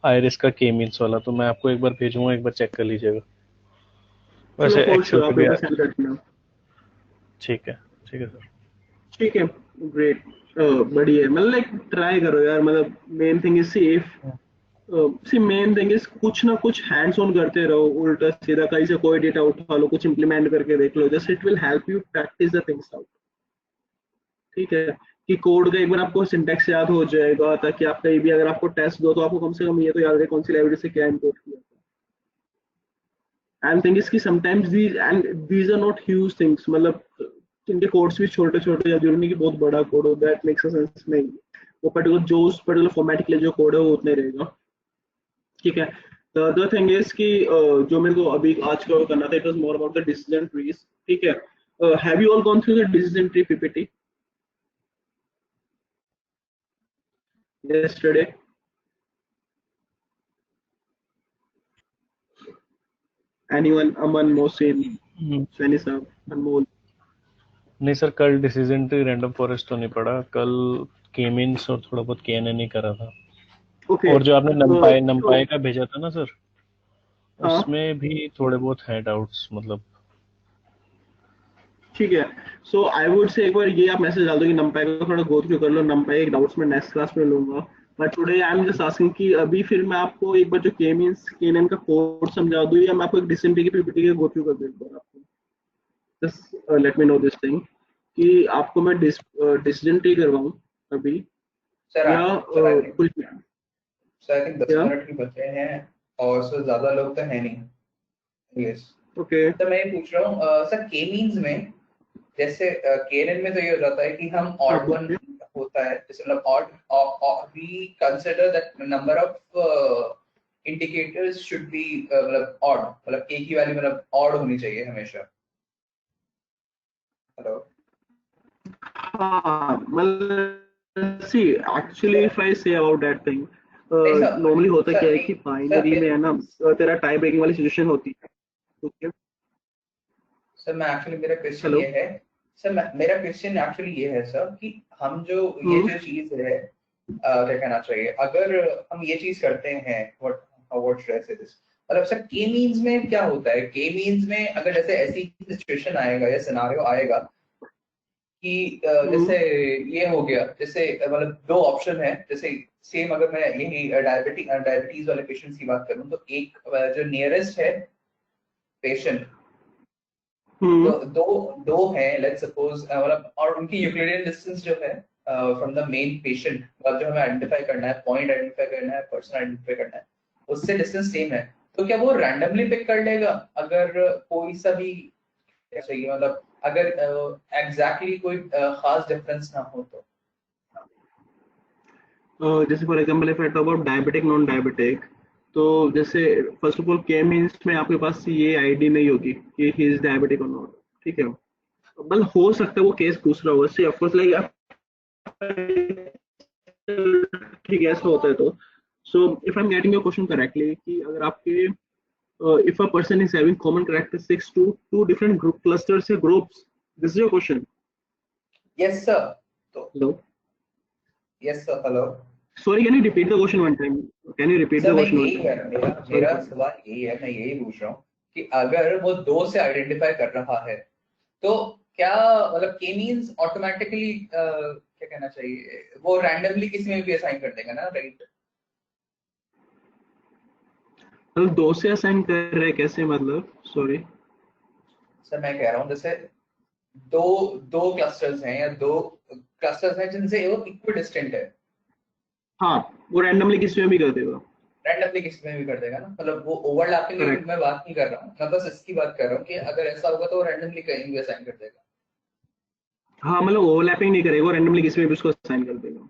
आयरिस का के मीन्स वाला. तो मैं आपको एक बार भेजूंगा, एक बार चेक कर लीजिएगा. वैसे चलो for एक्सेल sure पे आप भी एक बार आया. send कर देना. ठीक है सर. ठीक है. ग्रेट. बढ़िया है. मतलब लाइक ट्राई करो यार. मतलब main thing is see main thing is कुछ ना कुछ हैंड्स ऑन करते रहो. उल्टा सीधा कहीं से कोई डेटा उठा लो, कुछ इंप्लीमेंट करके देख लो. Just it will help you practice the things out. ठीक है. कि कोड का एक बार आपको सिंटैक्स याद हो जाएगा ताकि आप कहीं भी अगर आपको टेस्ट दो तो आपको कम से कम ये तो याद है कौन सी लाइब्रेरी से क्या इंपोर्ट किया. एंड थिंग इज कि sometimes these are not huge things. मतलब इनके कोड्स भी छोटे छोटे या जरूरी नहीं कि बहुत बड़ा कोड हो. दैट मेक्स सेंस नहीं. वो पर्टिकुलर जो उस पर्टिकुलर फॉर्मेट के लिए जो कोड है वो उतने रहेगा. ठीक है. द अदर थिंग इज कि जो मेरे को अभी आज का करना था it was more about the decision trees. ठीक है. Have you all gone through the decision tree PPT yesterday? Anyone? Aman, Mohsin, Sani साहब, अनमोल. नहीं सर, कल डिसीजन ट्री रैंडम फॉरेस्ट तो नहीं पड़ा. कल के मीन्स और थोड़ा बहुत केएनएन ही करा था. Okay. और जो आपने नंपाई का भेजा था ना सर, हाँ उसमें भी थोड़े बहुत है डाउट्स. मतलब ठीक है. सो आई वुड से एक बार ये आप मैसेज डाल दो कि नंपाई को थोड़ा गो थ्रू कर लो. नंपाई एक डाउट्स में नेक्स्ट क्लास में लूंगा. But today I am just asking कि अभी फिर मैं आपको एक बार जो के मींस केएनएन का कोड समझा दूं या मैं आपको एक डिसीजन ट्री की पीपीटी के गो थ्रू कर दूं एक बार आपको. Just let me know this thing कि आपको मैं डिसीजन ट्री करवाऊं अभी सर या कुछ. सर आई थिंक 10 मिनट ही बचे हैं और उससे ज्यादा लोग तो है नहीं. यस. ओके. तो मैं ये पूछ रहा हूँ सर के मींस में जैसे केएनएन में तो ये हो जाता है कि हम ऑड वन होता है. जैसे मतलब odd we consider that number of indicators should be मतलब ऑड. मतलब के की वैल्यू मतलब ऑड होनी चाहिए हमेशा. हेलो. हाँ मतलब सी actually if I say about that thing नहीं सर. नॉर्मली होता सर क्या है नहीं, कि सर बाइनरी में है ना तेरा टाई ब्रेकिंग वाली सिचुएशन होती है. ओके. सर मैं एक्चुअली मेरा क्वेश्चन हेलो. ये है. सर मेरा क्वेश्चन एक्चुअली ये है सर कि हम जो ये जो चीज है क्या कहना चाहिए, अगर हम ये चीज करते हैं, व्हाट शुड आई से दिस, मतलब सर के मींस में क्या होता है, के मींस में अगर जैसे ऐसी सिचुएशन आएगा या सिनारियो आएगा कि जैसे ये हो गया, जैसे मतलब दो ऑप्शन है, जैसे सेम अगर मैं यही डायबिटीज वाले पेशेंट्स की बात करूं, तो एक जो नियरेस्ट है पेशेंट, तो दो दो हैं लेट्स सपोज, मतलब और उनकी यूक्लिडियन डिस्टेंस जो है फ्रॉम द मेन पेशेंट, जो हमें आइडेंटिफाई करना है, पॉइंट आइडेंटिफाई करना है, पर्सन आइडेंटिफाई करना है, उससे डिस्टेंस सेम है, तो क्या वो रैंडमली पिक कर लेगा अगर कोई सा भी चाहिए, मतलब अगर एग्जैक्टली कोई खास डिफरेंस ना हो तो? जैसे for example if I talk about diabetic non diabetic, तो जैसे फर्स्ट ऑफ ऑल के मींस में आपके पास ये आईडी नहीं होगी कि ही इज डायबिटिक और नॉट, ठीक है। बल हो सकता है वो केस दूसरा हो, सी ऑफ कोर्स लाइक ठीक है ऐसा होता है। तो सो if I am getting your question correctly कि अगर आपके if a person is having common characteristics to two different group clusters or groups, this is your question? Yes sir. तो Hello, yes sir, hello. sorry, can you repeat the question one time? Can you repeat sir the मैं question one यही है, time? मेरा सवाल यही है, मैं यही पूछ रहा हूँ कि अगर वो दो से आइडेंटिफाई कर रहा है तो क्या मतलब के मींस ऑटोमेटिकली क्या कहना चाहिए, वो रैंडमली किसी में भी असाइन कर देगा ना, राइट? मतलब दो से असाइन कर रहे हैं कैसे, मतलब सॉरी सर मैं कह रहा हूँ जैसे दो दो क्लस्टर्स हैं या दो क्लस्टर्स हैं जिनसे वो इक्वल डिस्टेंट है, हाँ वो रैंडमली किसी में भी कर देगा। रैंडमली किसी में भी कर देगा ना, मतलब वो ओवरलैपिंग की करेक्ट, मैं बात नहीं कर रहा हूँ, मैं बस इसकी बात कर रहा हूँ कि अगर ऐसा होगा तो वो रैंडमली कहीं भी असाइन कर देगा। हाँ मतलब ओवरलैपिंग नहीं करेगा, वो रैंडमली किसी में भी उसको असाइन कर देगा।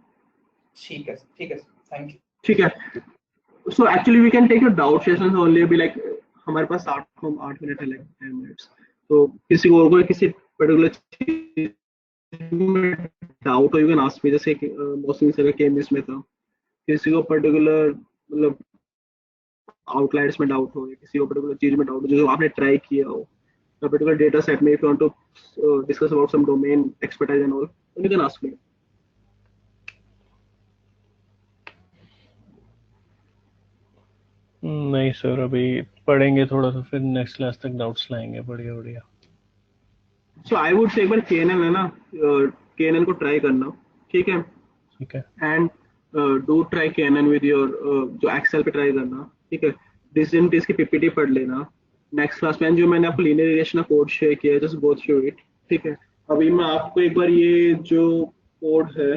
ठीक है, ठीक है, थैंक यू। ठीक है, so actually we can take your doubt sessions only be like, हमारे पास 8 मिनट है, लाइक 10 मिनट्स। तो किसी को और कोई किसी पर्टिकुलर डाउट हो, यू कैन आस्क मी, जैसे मौसमी सर का केमिस्ट में था, किसी को पर्टिकुलर मतलब आउटलायर्स में डाउट हो, या किसी को पर्टिकुलर चीज में डाउट हो जो आपने ट्राई किया हो, या पर्टिकुलर डेटा सेट में, if you want to discuss about some domain expertise and all, you can ask me. नहीं सर, अभी पढ़ेंगे थोड़ा सा, फिर नेक्स्ट क्लास तक डाउट्स लाएंगे। बढ़िया बढ़िया। सो आई वुड से एक बार केएनएन है ना, केएनएन को ट्राई करना, ठीक है, ठीक है। And do try KNN with your, जो एक्सेल पे ट्राई करना, ठीक है। डिसेंट इसकी पीपीटी पढ़ लेना। नेक्स्ट क्लास में जो मैंने आपको लीनियर रिग्रेशन का कोड शेयर किया है, जस्ट गो थ्रू इट, ठीक है। अभी मैं आपको एक बार ये जो कोड है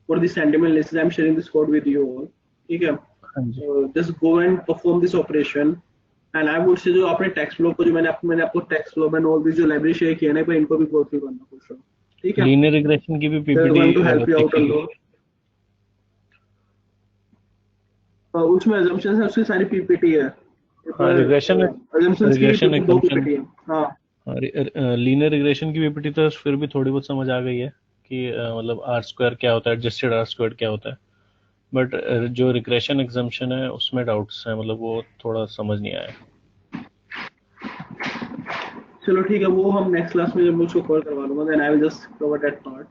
for this sentiment list, I am sharing this code with you all, ठीक है। हाँ जी। Just go and perform this operation, and I would say जो आपने टेक्स्ट फ्लो को, जो मैंने आपको टेक्स्ट फ्लो में ऑल दिस जो लाइब्रेरी शेयर किया है ना, पर इनको भी गो थ्रू करना कुछ, ठीक है। लीनियर रिग्रेशन की भी They're going to PPT help you out a देखी lot. उसमें assumptions है, उसकी सारी पीपीटी है। हाँ, रिग्रेशन assumptions की रिग्रेशन भी दो एग्जम्पशन। पीपीटी है। हाँ लीनियर रिग्रेशन की पीपीटी तो फिर भी थोड़ी बहुत समझ आ गई है कि मतलब आर स्क्वायर क्या होता है, एडजस्टेड आर स्क्वायर क्या होता है। बट जो रिग्रेशन एग्जम्पशन है उसमें डाउट्स हैं, मतलब वो थोड़ा समझ नहीं आया। चलो ठीक है, वो हम नेक्स्ट क्लास में जब मुझको कॉल करवा लूंगा, then I will just cover that part,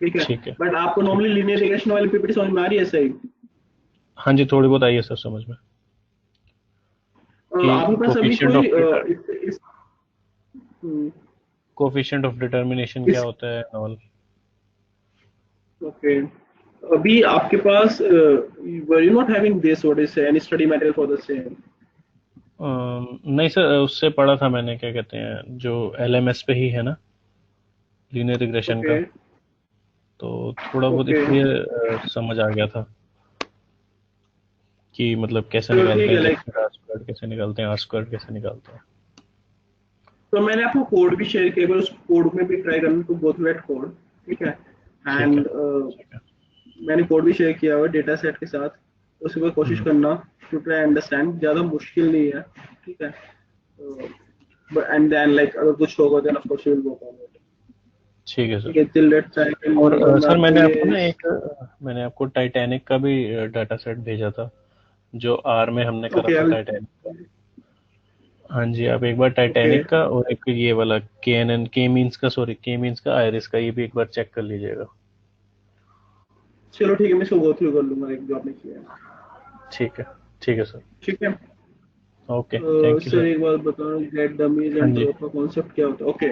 ठीक है। ठीक है। बट आपको नॉर्मली लीनियर रिग्रेशन वाली पीपीटी समझ में आ रही है सही? हाँ जी, थोड़ी बहुत आई है सर समझ में कि आपके पास अभी कोफिशिएंट कोई of hmm, coefficient of determination क्या होता है ऑल। ओके, अभी आपके पास were you not having this, what is any study material for the same? नहीं सर, उससे पढ़ा था मैंने, क्या कहते हैं, जो एलएमएस पे ही है ना लीनियर रिग्रेशन ओके का, तो थोड़ा बहुत ओके, इसलिए समझ आ गया था कि मतलब कैसे चलो निकालते ठीक हैं है, लाइक एडजस्टेड आर स्क्वायर, कैसे निकालते हैं आर स्क्वायर, कैसे निकालते हैं। तो मैंने आपको कोड भी शेयर किया, उस कोड में भी ट्राई करना to go through that code, ठीक है। ठीक है। एंड ठीक है। मैंने कोड भी शेयर किया हुआ है डेटा सेट के साथ, उसके बाद कोशिश करना टू ट्राई अंडरस्टैंड, ज़्यादा मुश्किल नहीं है, ठीक है। एंड देन लाइक अगर कुछ होगा then of course you will work on it, ठीक है ठीक सर। है। टिल दैट टाइम और मैं सर आपको मैंने आपको ये ना एक मैंने आपको टाइटैनिक का भी डाटा सेट भेजा था, जो आर में हमने करा ओके था टाइटैनिक का। हाँ जी, आप एक बार ओके, टाइटैनिक का और एक ये वाला के एन एन के मीन्स का, सॉरी के मीन्स का आयरिस का, ये भी एक बार चेक कर लीजिएगा। चलो ठीक है, मैं इसको गो थ्रू कर लूंगा एक जो आपने किया है। ठीक है सर। ठीक है। Okay, thank you sir sir. एक बात बताओ, गेट डमीज हाँ एंड जी, ड्रॉप का कॉन्सेप्ट क्या होता है? Okay,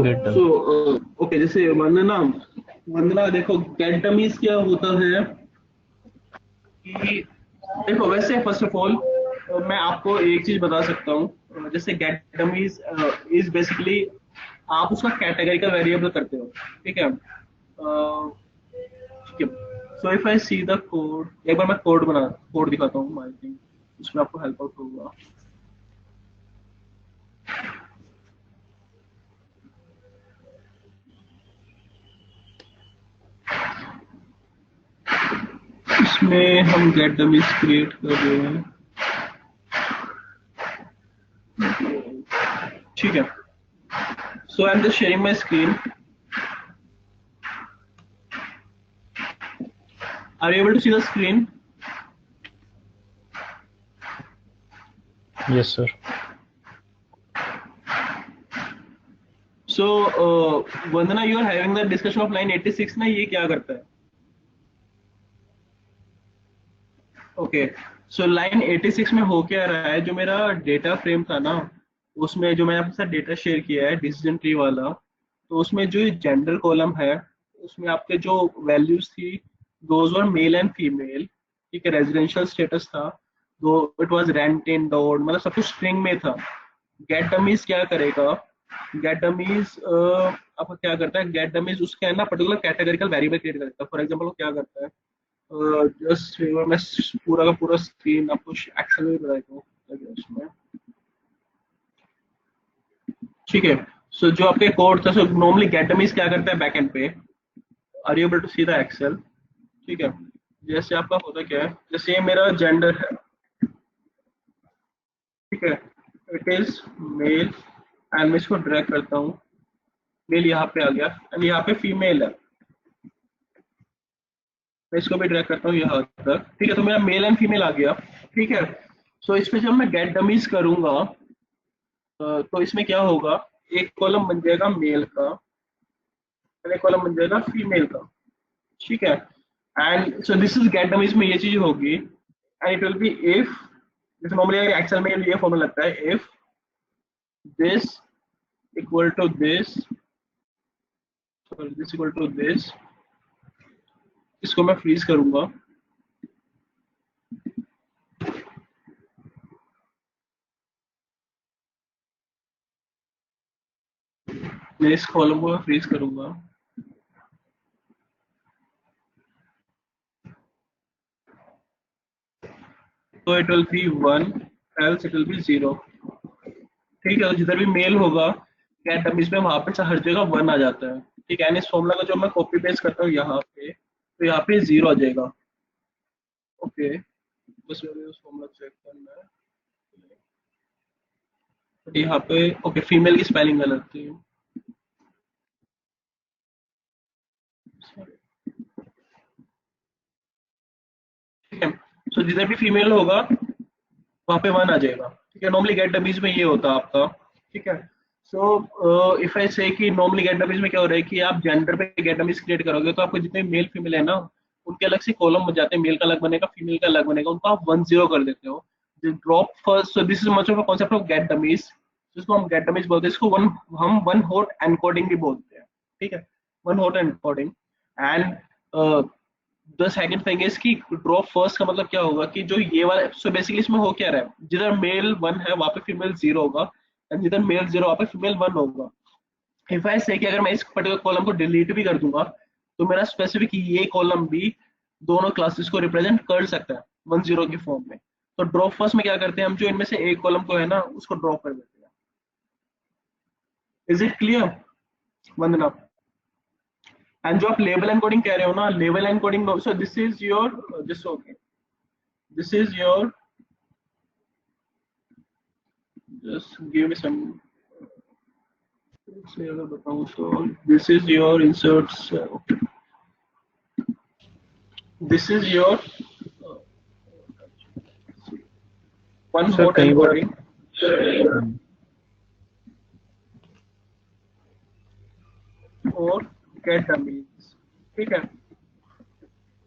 get done. So okay, जैसे वंदना, वंदना देखो गेट डमीज क्या होता है कि देखो, वैसे फर्स्ट ऑफ ऑल मैं आपको एक चीज बता सकता हूँ, जैसे गेट डमीज इज बेसिकली आप उसका कैटेगरिकल वेरिएबल करते हो, ठीक है। ठीक है, so if I see the code, एक बार मैं कोड दिखाता हूँ, आई थिंक उसमें आपको हेल्प आउट होगा। इसमें हम गेट डमीज क्रिएट कर रहे हैं, ठीक है। So I am just sharing my screen, are you able to see the screen? Yes sir. So Vandana, you are having the discussion of line 86 ना, ये क्या करता है? ओके, सो लाइन 86 में हो क्या रहा है, जो मेरा डेटा फ्रेम था ना, उसमें जो मैंने आपके साथ डेटा शेयर किया है डिसीजन ट्री वाला, तो उसमें जो जेंडर कॉलम है, उसमें आपके जो वैल्यूज थी, those were male and female, ठीक है। रेजिडेंशियल स्टेटस था, दो it was rent in dot, मतलब सब कुछ स्ट्रिंग में था। गेट डमीज क्या करेगा, गेट डमीज आपका क्या करता है, गेट डमीज उसके अंदर पर्टिकुलर कैटेगरिकल वेरिएबल क्रिएट करता है। फॉर एग्जांपल वो क्या करता है, जस्ट मैं पूरा का पूरा स्क्रीन आपको एक्सेल में बताएगा उसमें, ठीक है। सो जो आपके कोड था, सो नॉर्मली गेट डमीज क्या करता है बैक एंड पे, are you able to see the Excel? ठीक है, जैसे आपका होता क्या है, जैसे ये मेरा जेंडर है, ठीक है, इट इज मेल, एंड मैं इसको ड्रैग करता हूँ, मेल यहाँ पे आ गया, एंड यहाँ पे फीमेल है, मैं इसको भी ड्रैग करता हूँ यहाँ तक, ठीक है। तो मेरा मेल एंड फीमेल आ गया, ठीक है। सो इस पे जब मैं गेट डमीज करूंगा, तो इसमें क्या होगा, एक कॉलम बन जाएगा मेल का, और एक कॉलम बन जाएगा फीमेल का, ठीक है। And so this is get dummies में ये चीज होगी, and it will be if, जैसे नॉर्मली एक्सेल में ये फॉर्मूला लगता है, if this equal to this, this equal to this, इसको मैं फ्रीज करूंगा, मैं इस कॉलम को फ्रीज करूंगा, तो it will B 1, else it will B 0, ठीक है। तो जिधर भी मेल होगा गेट डमीज में, वहां पे से हर जगह 1 आ जाता है, ठीक है। एंड इस फॉर्मूला को जो मैं कॉपी पेस्ट करता हूँ यहाँ पे, तो यहाँ पे 0 आ जाएगा, ओके। बस मुझे उस फॉर्मूला चेक करना है, तो यहाँ पे ओके, फीमेल की स्पेलिंग गलत थी, ठीक है। सो जिधर भी फीमेल होगा वहां पे 1 आ जाएगा, ठीक है। नॉर्मली गेट डमीज में ये होता है आपका, ठीक है। सो इफ आई से कि नॉर्मली गेट डमीज में क्या हो रहा है कि आप जेंडर पे गेट डमीज क्रिएट करोगे, तो आपको जितने मेल फीमेल है ना, उनके अलग से कॉलम बन जाते हैं, मेल का अलग बनेगा, फीमेल का अलग बनेगा, उनको आप 1 0 कर देते हो, drop first. So this is much of a concept of get dummies, जिसको हम गेट डमीज बोलते हैं, इसको हम वन हॉट एनकोडिंग भी बोलते हैं, ठीक है, one hot encoding. And the second thing is कि ड्रॉप फर्स्ट का मतलब क्या होगा कि जो ये वाला, सो बेसिकली इसमें हो क्या रहा है, जिधर मेल 1 है वहां पे फीमेल 0 होगा, एंड जिधर मेल 0 वहां पे फीमेल 1 होगा। इफ आई से कि अगर मैं इस पर्टिकुलर कॉलम को डिलीट भी कर दूंगा, तो मेरा स्पेसिफिक ये कॉलम भी दोनों क्लासेस को रिप्रेजेंट कर सकता है 1 0 के फॉर्म में। तो ड्रॉप फर्स्ट में क्या करते हैं हम, जो इनमें से एक कॉलम को है ना, उसको ड्रॉप कर देते हैं। Is it clear Vandana? And जो आप लेबल एनकोडिंग कह रहे हो ना, label encoding, so this is your this, okay, this is your, just give me some, से अगर बताऊं तो this is your inserts, okay. This is your one sir hot कई बार encoding और get dummies, ठीक है।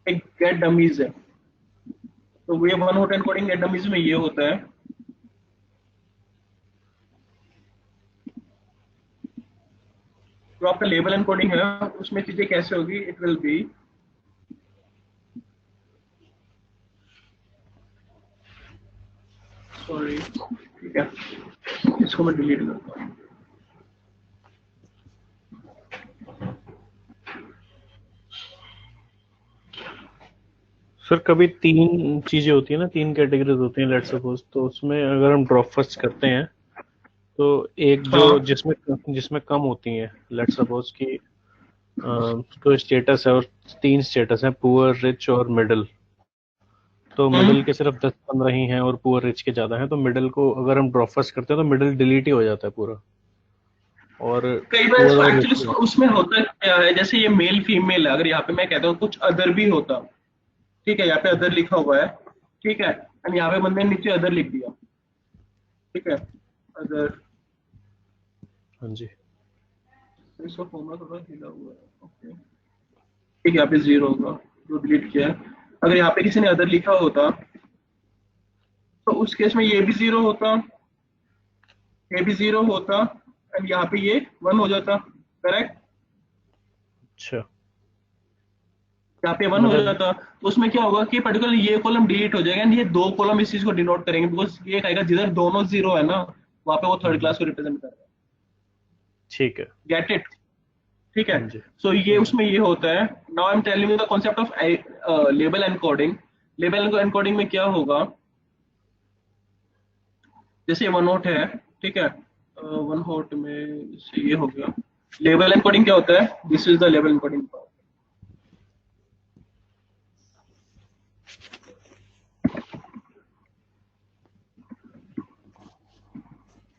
एक गेट डमीज है, तो ये one hot encoding get dummies में ये होता है। जो आपका लेबल एनकोडिंग है उसमें चीजें कैसे होगी, इट विल बी सॉरी, ठीक है, इसको मैं डिलीट करता हूँ। सर कभी 3 चीजें होती है ना, 3 कैटेगरीज होती हैं लेट सपोज, तो उसमें अगर हम ड्रॉप फर्स्ट करते हैं तो एक जो हाँ। जिसमें कम होती हैं, लेट सपोज कि तो स्टेटस है और 3 स्टेटस हैं, पुअर, रिच और मिडिल। तो मिडिल के सिर्फ 10-15 ही हैं और पुअर रिच के ज्यादा हैं, तो मिडिल को अगर हम ड्रॉप फर्स्ट करते हैं तो मिडिल डिलीट ही हो जाता है पूरा। और कई बार पुअर इसको और एक्चुअली रिच, उसमें होता क्या है, जैसे ये मेल फीमेल है, अगर यहाँ पे मैं कहता हूँ कुछ अदर भी होता, ठीक है, यहाँ पे अदर लिखा हुआ है, ठीक है, एंड यहाँ पे बंदे ने नीचे अदर लिख दिया, ठीक है, अदर, हाँ जी, इसका फॉर्मूला थोड़ा हिला हुआ है, ओके, ठीक है, यहाँ पे 0 होगा जो डिलीट किया है। अगर यहाँ पे किसी ने अदर लिखा होता तो उस केस में ये भी 0 होता, ये भी 0 होता, एंड यहाँ पे ये 1 हो जाता, करेक्ट, अच्छा, यहाँ पे 1 हो मतलब जाता। तो उसमें क्या होगा कि पर्टिकुलर ये कॉलम डिलीट हो जाएगा, एंड ये 2 कॉलम इस चीज को डिनोट करेंगे, बिकॉज ये कहेगा जिधर दोनों 0 है ना वहाँ पे वो थर्ड क्लास को रिप्रेजेंट कर रहा है। ठीक है, गेट इट, ठीक है। हाँ जी, सो ये उसमें ये होता है। Now I am telling you the concept of label encoding. Label encoding में क्या होगा, जैसे वन हॉट है, ठीक है, वन हॉट में ये हो गया। लेबल एनकोडिंग क्या होता है, this is the label encoding part.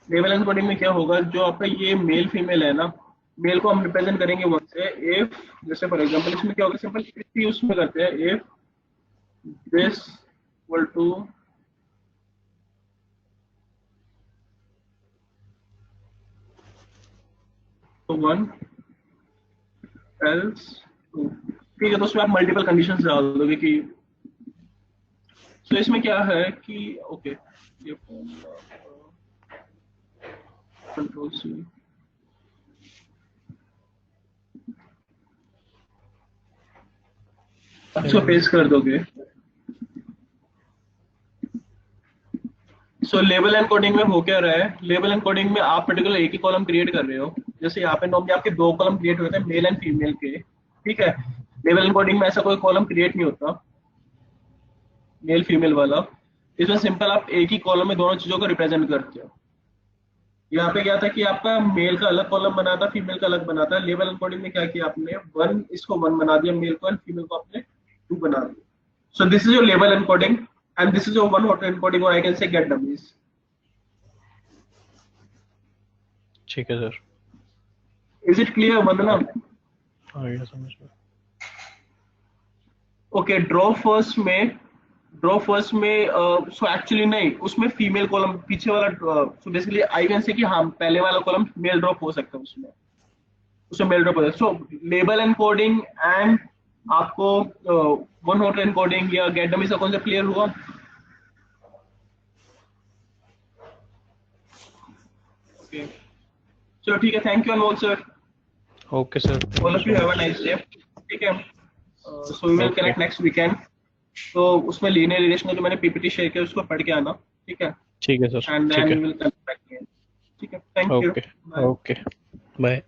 Label encoding में क्या होगा, जो आपका ये मेल फीमेल है ना, मेल को हम रिप्रेजेंट करेंगे वन से। इफ जैसे फॉर एग्जांपल इसमें क्या होगा, सिंपल इफ उसमें करते हैं, इफ दिस इक्वल टू तो 1 एल्स 2, ठीक है। तो उसमें आप मल्टीपल कंडीशंस डाल दोगे कि तो इसमें क्या है कि ओके, ये कंट्रोल सी, अच्छा पेस्ट कर दोगे। सो लेबल एनकोडिंग में हो क्या रहा है, लेबल एनकोडिंग में आप पर्टिकुलर एक ही कॉलम क्रिएट कर रहे हो। जैसे यहाँ पे नॉर्मली आपके 2 कॉलम क्रिएट होते हैं, मेल एंड फीमेल के, ठीक है। लेबल एनकोडिंग में ऐसा कोई कॉलम क्रिएट नहीं होता मेल फीमेल वाला। इसमें सिंपल आप एक ही कॉलम में दोनों चीजों को रिप्रेजेंट करते हो। यहाँ पे क्या था कि आपका मेल का अलग कॉलम बना था, फीमेल का अलग बना था। लेबल एनकोडिंग में क्या किया आपने, 1 इसको 1 बना दिया मेल को, एंड फीमेल को आपने 2 बना दिया। So this is your label encoding and this is your one hot encoding, और I can say get dummies. ठीक है sir, is it clear Vandana? आ गया समझ में। ओके, ड्रॉ फर्स्ट में सो एक्चुअली नहीं, उसमें फीमेल कॉलम पीछे वाला, सो बेसिकली आई कैन से कि हाँ पहले वाला कॉलम मेल ड्रॉप हो सकता है, उसमें मेल ड्रॉप हो सकता है। सो लेबल एनकोडिंग एंड आपको वन हॉट एनकोडिंग या गेट डमीज का कॉन्सेप्ट क्लियर हुआ? ओके, चलो ठीक है, thank you Anmol sir. Okay sir, all of you have a nice day, ठीक है। So we will connect next weekend. तो उसमें लीनियर रिलेशन जो मैंने पीपीटी शेयर किया उसको पढ़ के आना, ठीक है, ठीक है सर, एंड ठीक देन है, we will connect back again, ठीक है। Thank you, okay, okay, bye.